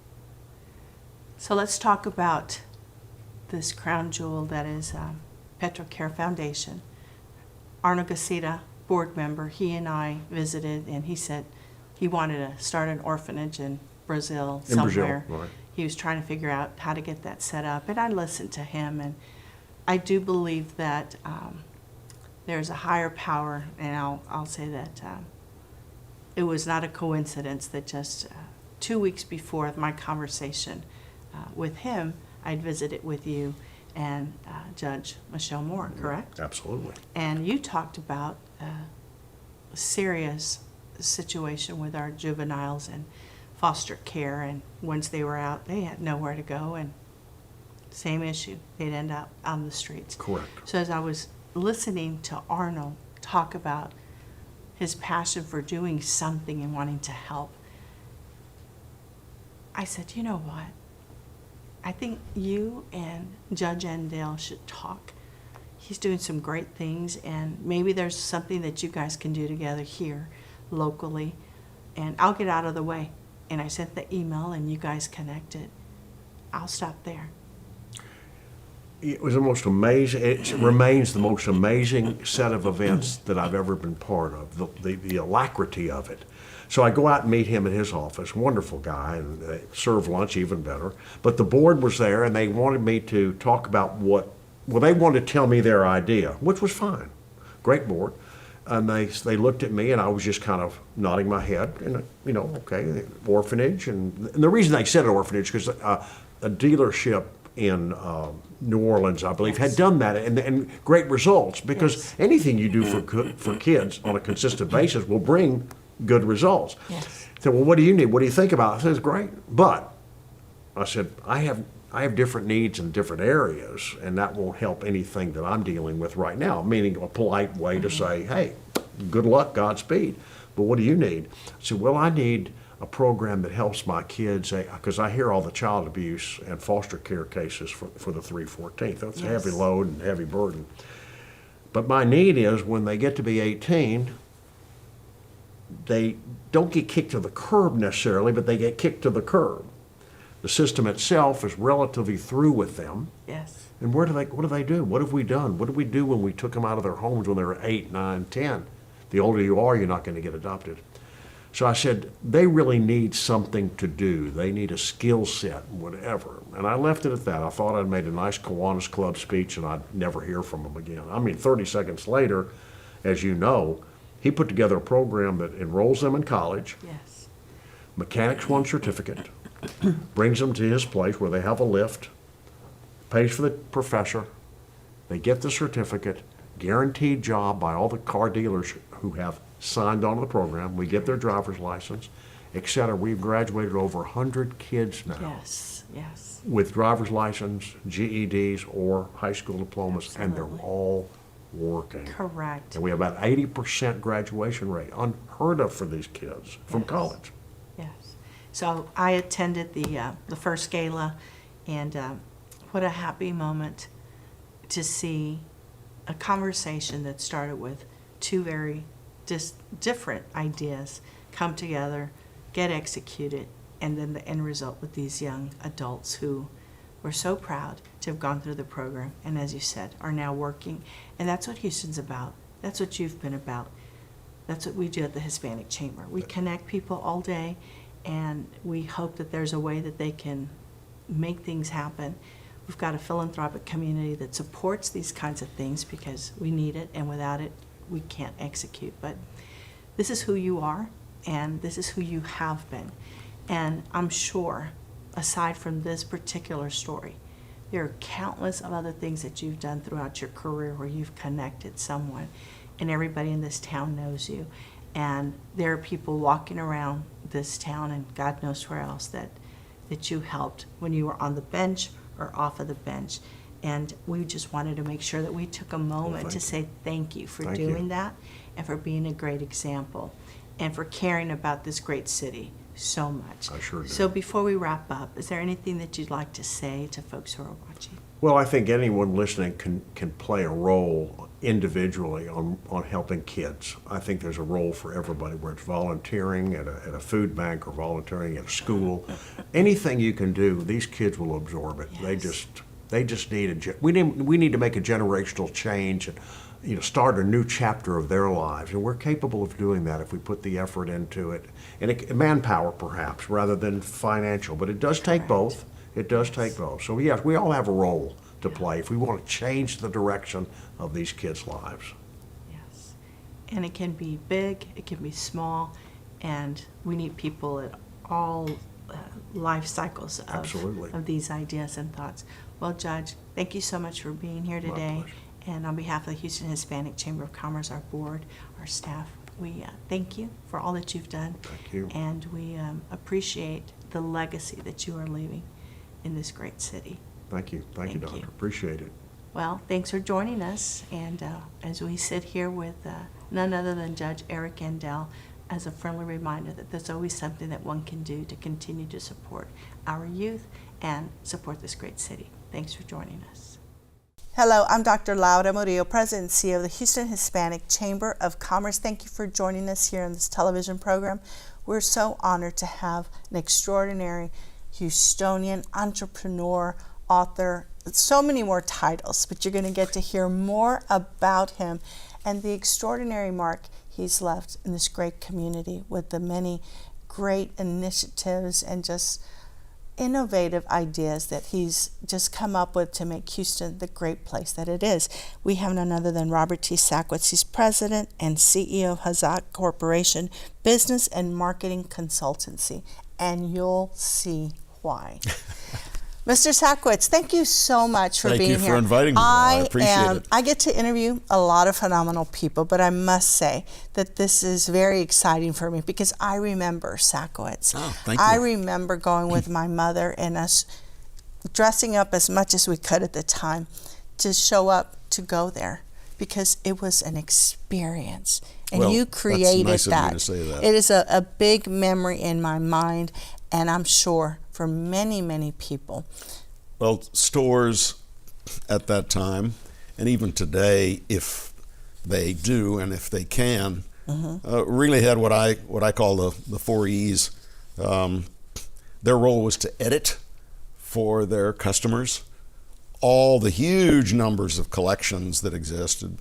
So let's talk about this crown jewel that is Petrocare Foundation. Arno Gacita, board member, he and I visited, and he said he wanted to start an orphanage in Brazil somewhere. Right. He was trying to figure out how to get that set up, and I listened to him, and I do believe that there's a higher power, and I'll say that it was not a coincidence that just 2 weeks before my conversation with him, I'd visited with you and Judge Michelle Moore, correct? Absolutely. And you talked about a serious situation with our juveniles and foster care, and once they were out, they had nowhere to go, and same issue, they'd end up on the streets. Correct. So as I was listening to Arnold talk about his passion for doing something and wanting to help, I said, you know what? I think you and Judge Endale should talk. He's doing some great things, and maybe there's something that you guys can do together here locally, and I'll get out of the way. And I sent the email, and you guys connected. I'll stop there. It was the most amazing, it remains the most amazing set of events that I've ever been part of, the alacrity of it. So I go out and meet him at his office, wonderful guy, and they serve lunch, even better. But the board was there, and they wanted me to talk about they wanted to tell me their idea, which was fine. Great board. And they looked at me, and I was just kind of nodding my head, and okay, orphanage. And the reason they said orphanage, because a dealership in New Orleans, I believe, had done that, and great results, because anything you do for kids on a consistent basis will bring good results. Yes. I said, well, what do you need? What do you think about it? I said, it's great. But I said, I have different needs in different areas, and that won't help anything that I'm dealing with right now, meaning a polite way to say, hey, good luck, Godspeed. But what do you need? I said, well, I need a program that helps my kids, because I hear all the child abuse and foster care cases for the 314th. That's a heavy load and heavy burden. But my need is when they get to be 18, they don't get kicked to the curb necessarily, but they get kicked to the curb. The system itself is relatively through with them. Yes. And what do they do? What have we done? What did we do when we took them out of their homes when they were 8, 9, 10? The older you are, you're not going to get adopted. So I said, they really need something to do. They need a skill set, whatever. And I left it at that. I thought I'd made a nice Kiwanis Club speech, and I'd never hear from them again. I mean, 30 seconds later, as you know, he put together a program that enrolls them in college, Yes. mechanics 1 certificate, brings them to his place where they have a lift, pays for the professor, they get the certificate, guaranteed job by all the car dealers who have signed on to the program. We get their driver's license, et cetera. We've graduated over 100 kids now Yes. Yes. with driver's license, GEDs, or high school diplomas, and Absolutely. they're all working. Correct. And we have about 80% graduation rate, unheard of for these kids from college. Yes. So I attended the first gala, and what a happy moment to see a conversation that started with two very different ideas come together, get executed, and then the end result with these young adults who were so proud to have gone through the program and, as you said, are now working. And that's what Houston's about. That's what you've been about. That's what we do at the Hispanic Chamber. We connect people all day, and we hope that there's a way that they can make things happen. We've got a philanthropic community that supports these kinds of things because we need it, and without it, we can't execute. But this is who you are, and this is who you have been. And I'm sure, aside from this particular story, there are countless of other things that you've done throughout your career where you've connected someone, and everybody in this town knows you. And there are people walking around this town and God knows where else that you helped when you were on the bench or off of the bench. And we just wanted to make sure that we took a moment to say thank you for doing that, and for being a great example, and for caring about this great city so much. I sure do. So before we wrap up, is there anything that you'd like to say to folks who are watching? Well, I think anyone listening can play a role individually on helping kids. I think there's a role for everybody, where it's volunteering at a food bank or volunteering at a school. Anything you can do, these kids will absorb it. Yes. They just need we need to make a generational change and start a new chapter of their lives, and we're capable of doing that if we put the effort into it, and manpower perhaps rather than financial, but it does take both. It does take both. So yes, we all have a role to play if we want to change the direction of these kids' lives. Yes. And it can be big, it can be small, and we need people at all life cycles of these ideas and thoughts. Well, Judge, thank you so much for being here today. And on behalf of the Houston Hispanic Chamber of Commerce, our board, our staff, we thank you for all that you've done. Thank you. And we appreciate the legacy that you are leaving in this great city. Thank you. Thank you, Doctor. Appreciate it. Well, thanks for joining us. And as we sit here with none other than Judge Eric Andel, as a friendly reminder that there's always something that one can do to continue to support our youth and support this great city. Thanks for joining us. Hello, I'm Dr. Laura Murillo, President and CEO of the Houston Hispanic Chamber of Commerce. Thank you for joining us here on this television program. We're so honored to have an extraordinary Houstonian entrepreneur, author, so many more titles, but you're going to get to hear more about him and the extraordinary mark he's left in this great community with the many great initiatives and just innovative ideas that he's just come up with to make Houston the great place that it is. We have none other than Robert T. Sackwitz. He's president and CEO of Hazak Corporation, business and marketing consultancy, and you'll see why. Mr. Sackwitz, thank you so much for being here. Thank you for inviting me. I appreciate it. I get to interview a lot of phenomenal people, but I must say that this is very exciting for me because I remember Sackwitz. Oh, thank you. I remember going with my mother and us dressing up as much as we could at the time to show up to go there because it was an experience. And well, you created that's nice that. Of you to say that. It is a big memory in my mind, and I'm sure for many, many people. Well, stores at that time, and even today, if they do and if they can, really had what I call the 4 E's. Their role was to edit for their customers all the huge numbers of collections that existed.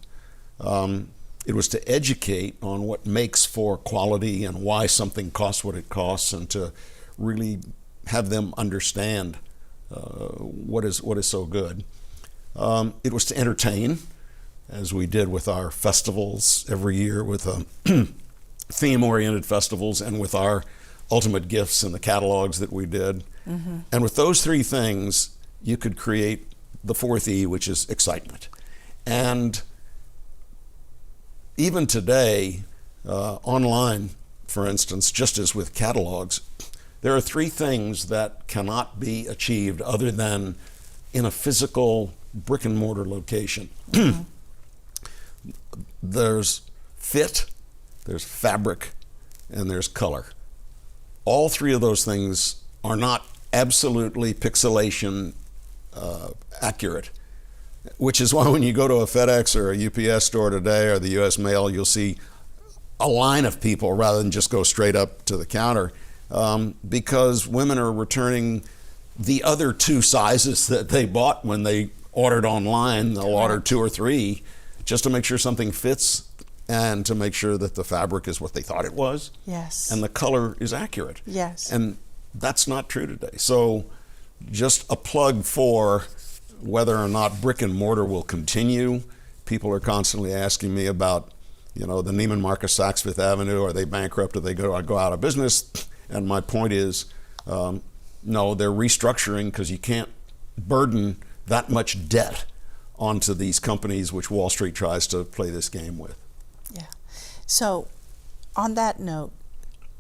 It was to educate on what makes for quality and why something costs what it costs, and to really have them understand what is so good. It was to entertain, as we did with our festivals every year, with theme-oriented festivals, and with our ultimate gifts and the catalogs that we did. And with those three things, you could create the 4th E, which is excitement. And even today, online, for instance, just as with catalogs, there are 3 things that cannot be achieved other than in a physical brick and mortar location. There's fit, there's fabric, and there's color. all three of those things are not absolutely pixelation accurate, which is why when you go to a FedEx or a UPS store today or the US Mail, you'll see a line of people rather than just go straight up to the counter, because women are returning the other two sizes that they bought when they ordered online. They'll order 2 or 3 just to make sure something fits and to make sure that the fabric is what they thought it was. Yes. And the color is accurate. Yes. And that's not true today. So just a plug for whether or not brick and mortar will continue. People are constantly asking me about, the Neiman Marcus Saks Fifth Avenue. Are they bankrupt? Do they go out of business? And my point is, no, they're restructuring because you can't burden that much debt onto these companies, which Wall Street tries to play this game with. Yeah. So on that note,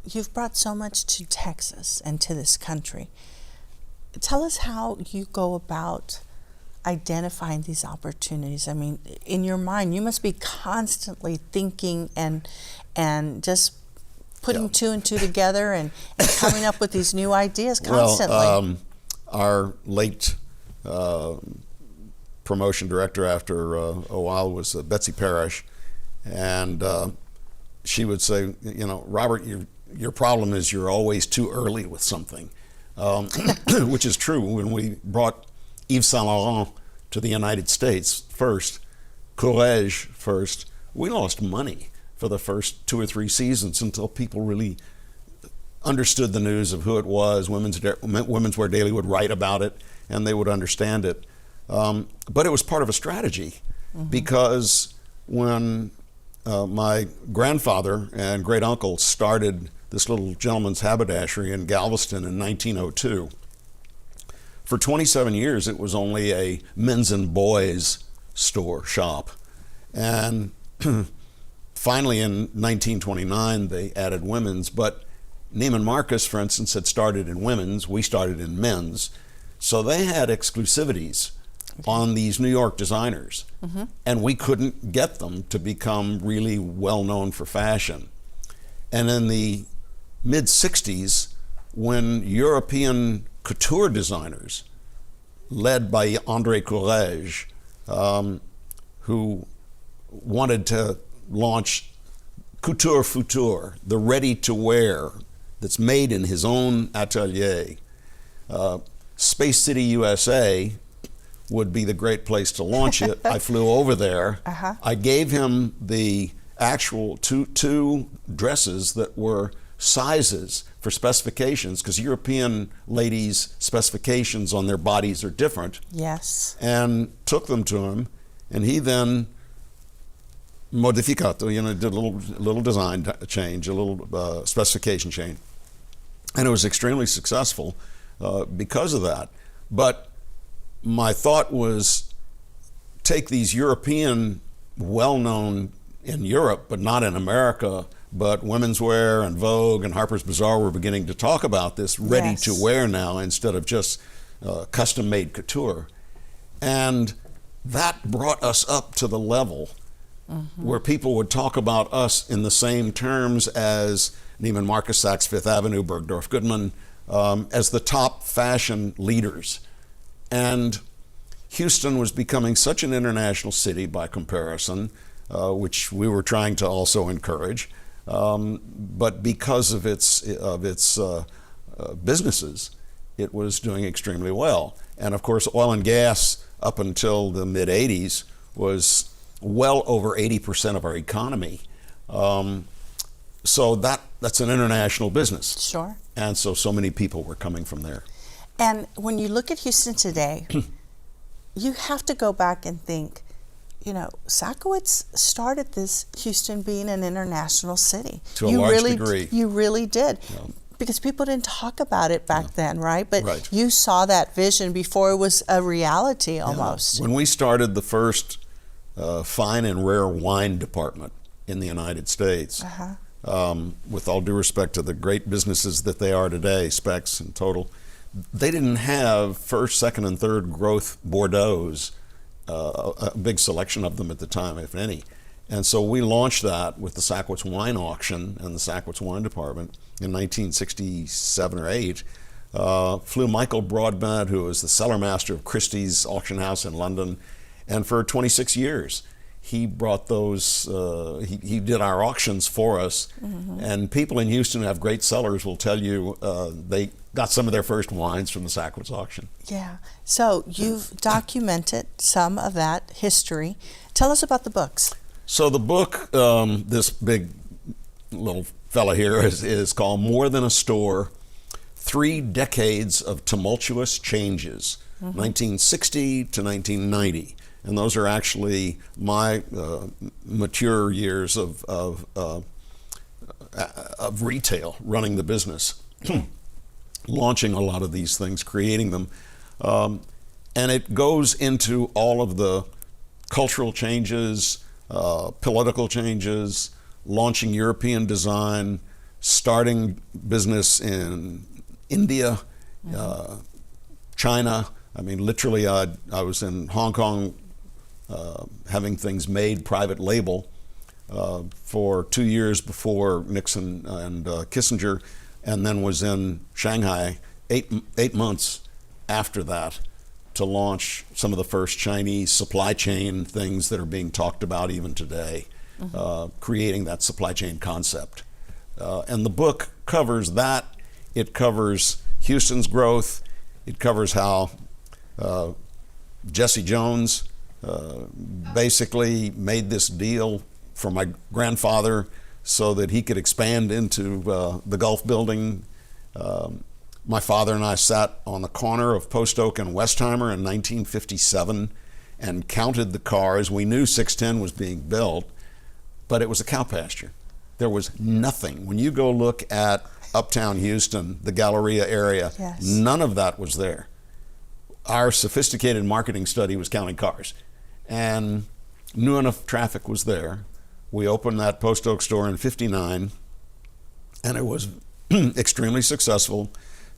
you've brought so much to Texas and to this country. Tell us how you go about identifying these opportunities. I mean, in your mind, you must be constantly thinking and just putting 2 and 2 together and coming up with these new ideas constantly. Well, our late promotion director after a while was Betsy Parrish, and she would say, Robert, your problem is you're always too early with something, which is true. When we brought Yves Saint Laurent to the United States first, Courrèges first, we lost money for the first 2 or 3 seasons until people really understood the news of who it was. Women's Wear Daily would write about it, and they would understand it. But it was part of a strategy, because when my grandfather and great uncle started this little gentleman's haberdashery in Galveston in 1902, for 27 years it was only a men's and boys shop. And finally in 1929 they added women's, but Neiman Marcus, for instance, had started in women's, we started in men's. So they had exclusivities on these New York designers, and we couldn't get them to become really well known for fashion. And in the mid-60s, when European couture designers, led by André Courrèges, who wanted to launch couture future, the ready-to-wear that's made in his own atelier, Space City, USA would be the great place to launch it. I flew over there. I gave him the actual two dresses that were sizes for specifications, because European ladies' specifications on their bodies are different. Yes. And took them to him, and he then modificato, did a little design change, a little specification change. And it was extremely successful because of that. But my thought was, take these European, well-known in Europe, but not in America, but Women's Wear and Vogue and Harper's Bazaar were beginning to talk about this ready-to-wear now instead of just custom-made couture. And that brought us up to the level where people would talk about us in the same terms as Neiman Marcus, Saks Fifth Avenue, Bergdorf Goodman, as the top fashion leaders. And Houston was becoming such an international city by comparison, which we were trying to also encourage. But because of its businesses, it was doing extremely well. And of course, oil and gas up until the mid-'80s was well over 80% of our economy. So that's an international business. Sure. And so many people were coming from there. And when you look at Houston today, you have to go back and think, Sakowitz started this Houston being an international city. To a large degree. You really did. Yeah. Because people didn't talk about it back then, right? But you saw that vision before it was a reality almost. When we started the first fine and rare wine department in the United States, with all due respect to the great businesses that they are today, Specs and Total, they didn't have first, second, and third growth Bordeaux's, a big selection of them at the time, if any. And so we launched that with the Sackwitz Wine Auction and the Sackwitz Wine Department in 1967 or 8. Flew Michael Broadbent, who was the cellar master of Christie's auction house in London. And for 26 years, he brought those, he did our auctions for us. And people in Houston who have great cellars will tell you they got some of their first wines from the Sackwitz auction. Yeah. So you've documented some of that history. Tell us about the books. So the book, this big little fella here is called More Than a Store, 3 Decades of Tumultuous Changes, 1960 to 1990. And those are actually my mature years of retail, running the business, launching a lot of these things, creating them. And it goes into all of the cultural changes, political changes, launching European design, starting business in India, China. I mean, literally, I was in Hong Kong having things made private label for 2 years before Nixon and Kissinger, and then was in Shanghai 8 months after that to launch some of the first Chinese supply chain things that are being talked about even today, creating that supply chain concept. And the book covers that. It covers Houston's growth. It covers how Jesse Jones basically made this deal for my grandfather so that he could expand into the Gulf building. My father and I sat on the corner of Post Oak and Westheimer in 1957 and counted the cars. We knew 610 was being built, but it was a cow pasture. There was nothing. When you go look at uptown Houston, the Galleria area, none of that was there. Our sophisticated marketing study was counting cars, and knew enough traffic was there. We opened that Post Oak store in '59, and it was extremely successful.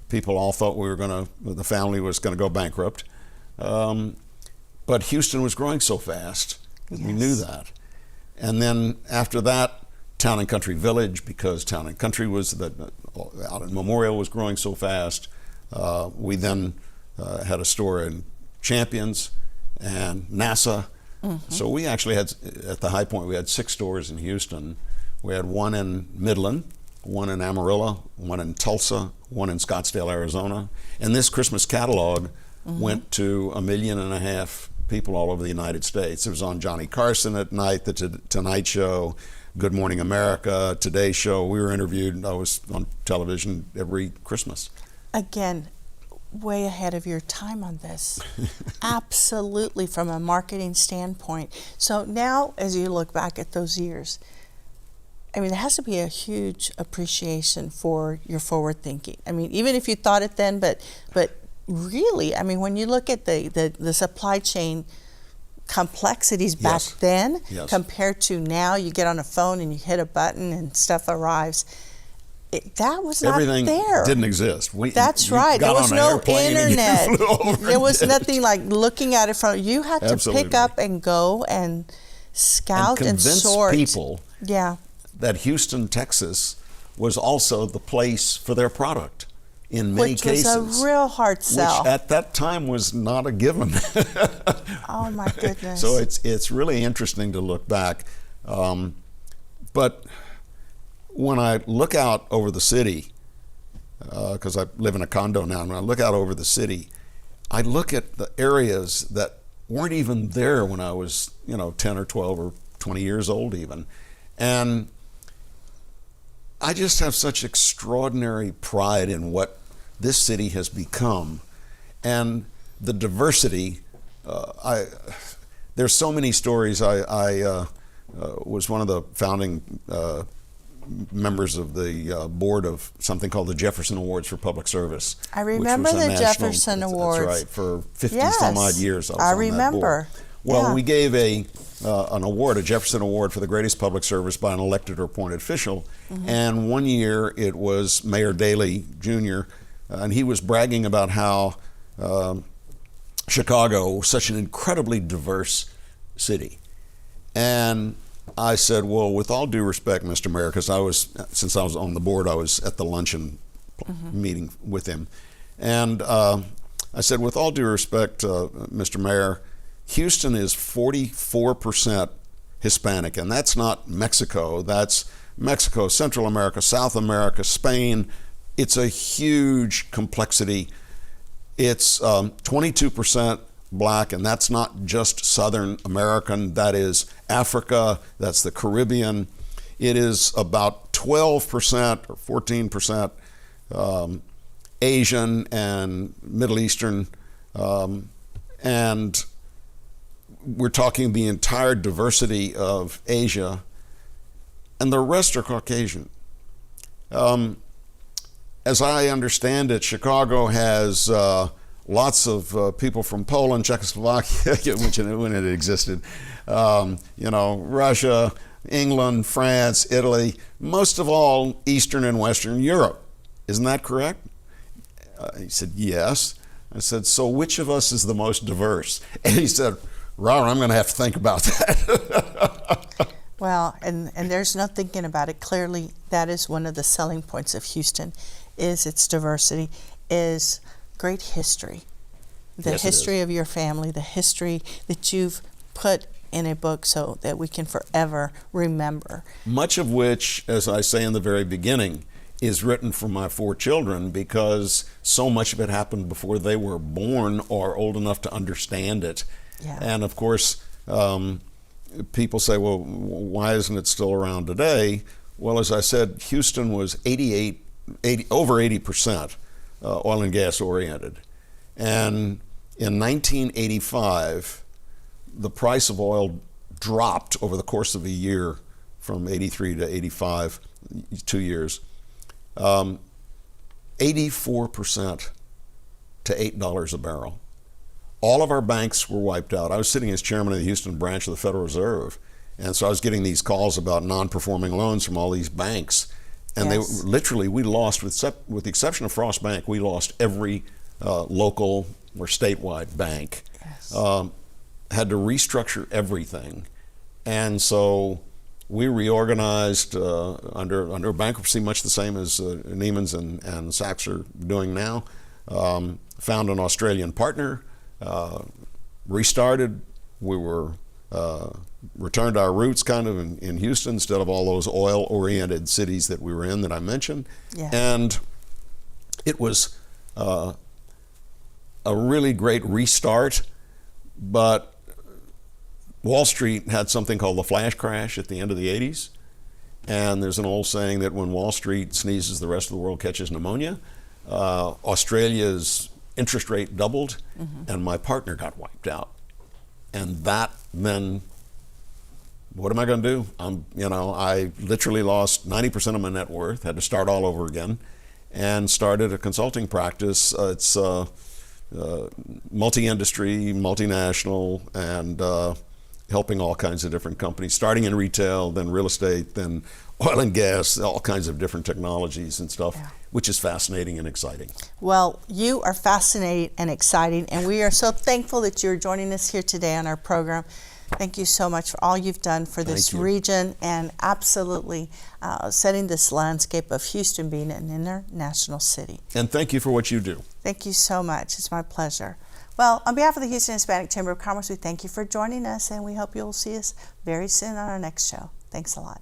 People all thought the family was going to go bankrupt. But Houston was growing so fast, we knew that. And then after that, Town and Country Village, because Town and Country was out in Memorial was growing so fast. We then had a store in Champions and NASA. So we actually had, at the high point, we had 6 stores in Houston. We had 1 in Midland, 1 in Amarillo, 1 in Tulsa, 1 in Scottsdale, Arizona. And this Christmas catalog went to 1.5 million people all over the United States. It was on Johnny Carson at night, the Tonight Show, Good Morning America, Today Show. We were interviewed. I was on television every Christmas. Again, way ahead of your time on this. Absolutely, from a marketing standpoint. So now, as you look back at those years, I mean, there has to be a huge appreciation for your forward thinking. I mean, even if you thought it then, but really, I mean, when you look at the supply chain complexities back then compared to now, you get on a phone and you hit a button and stuff arrives. That was Everything not there. Didn't exist. That's right. There was no internet. There was nothing like looking at it from. You had to pick up and go and scout and sort. Convince people that Houston, Texas was also the place for their product in many cases. Which was a real hard sell. Which at that time was not a given. Oh my goodness. So it's really interesting to look back. But when I look out over the city, because I live in a condo now, and when I look out over the city, I look at the areas that weren't even there when I was, 10 or 12 or 20 years old even. And I just have such extraordinary pride in what this city has become and the diversity. There's so many stories. I was one of the founding members of the board of something called the Jefferson Awards for Public Service. I remember the Jefferson Awards. That's right. For 50 some odd years I was I on remember. That board. Well, we gave an award, a Jefferson Award for the greatest public service by an elected or appointed official. And one year it was Mayor Daley Jr., and he was bragging about how Chicago was such an incredibly diverse city. And I said, well, with all due respect, Mr. Mayor, because since I was on the board, I was at the luncheon meeting with him. And I said, with all due respect, Mr. Mayor, Houston is 44% Hispanic, and that's not Mexico. That's Mexico, Central America, South America, Spain. It's a huge complexity. It's 22% Black, and that's not just Southern American. That is Africa, that's the Caribbean. It is about 12% or 14% Asian and Middle Eastern, and we're talking the entire diversity of Asia, and the rest are Caucasian. As I understand it, Chicago has lots of people from Poland, Czechoslovakia, when it existed, Russia, England, France, Italy, most of all Eastern and Western Europe. Isn't that correct? He said, yes. I said, so which of us is the most diverse? And he said, Robert, I'm going to have to think about that. Well, and there's no thinking about it. Clearly, that is one of the selling points of Houston, is its diversity, is great history. The Yes, history of your family, the history that you've put in a book so that we can forever remember. Much of which, as I say in the very beginning, is written for my 4 children, because so much of it happened before they were born or old enough to understand it. Yeah. And of course, people say, well, why isn't it still around today? Well, as I said, Houston was over 80% oil and gas oriented. And in 1985, the price of oil dropped over the course of a year from 83 to 85, 2 years, 84% to $8 a barrel. All of our banks were wiped out. I was sitting as chairman of the Houston branch of the Federal Reserve, and so I was getting these calls about non-performing loans from all these banks. And Yes. they literally, we lost, with the exception of Frost Bank, we lost every local or statewide bank. Yes. Had to restructure everything. And so we reorganized under bankruptcy, much the same as Neiman's and Sachs are doing now. Found an Australian partner, restarted. We were returned our roots kind of in Houston instead of all those oil-oriented cities that we were in that I mentioned. Yeah. And it was a really great restart, but Wall Street had something called the flash crash at the end of the 80s. And there's an old saying that when Wall Street sneezes, the rest of the world catches pneumonia. Australia's interest rate doubled, and my partner got wiped out. And that then, what am I going to do? I literally lost 90% of my net worth, had to start all over again, and started a consulting practice. It's multi-industry, multinational, and helping all kinds of different companies, starting in retail, then real estate, then oil and gas, all kinds of different technologies and stuff, which is fascinating and exciting. Well, you are fascinating and exciting, and we are so thankful that you're joining us here today on our program. Thank you so much for all you've done for this region, and absolutely setting this landscape of Houston being an international city. And thank you for what you do. Thank you so much. It's my pleasure. Well, on behalf of the Houston Hispanic Chamber of Commerce, we thank you for joining us, and we hope you'll see us very soon on our next show. Thanks a lot.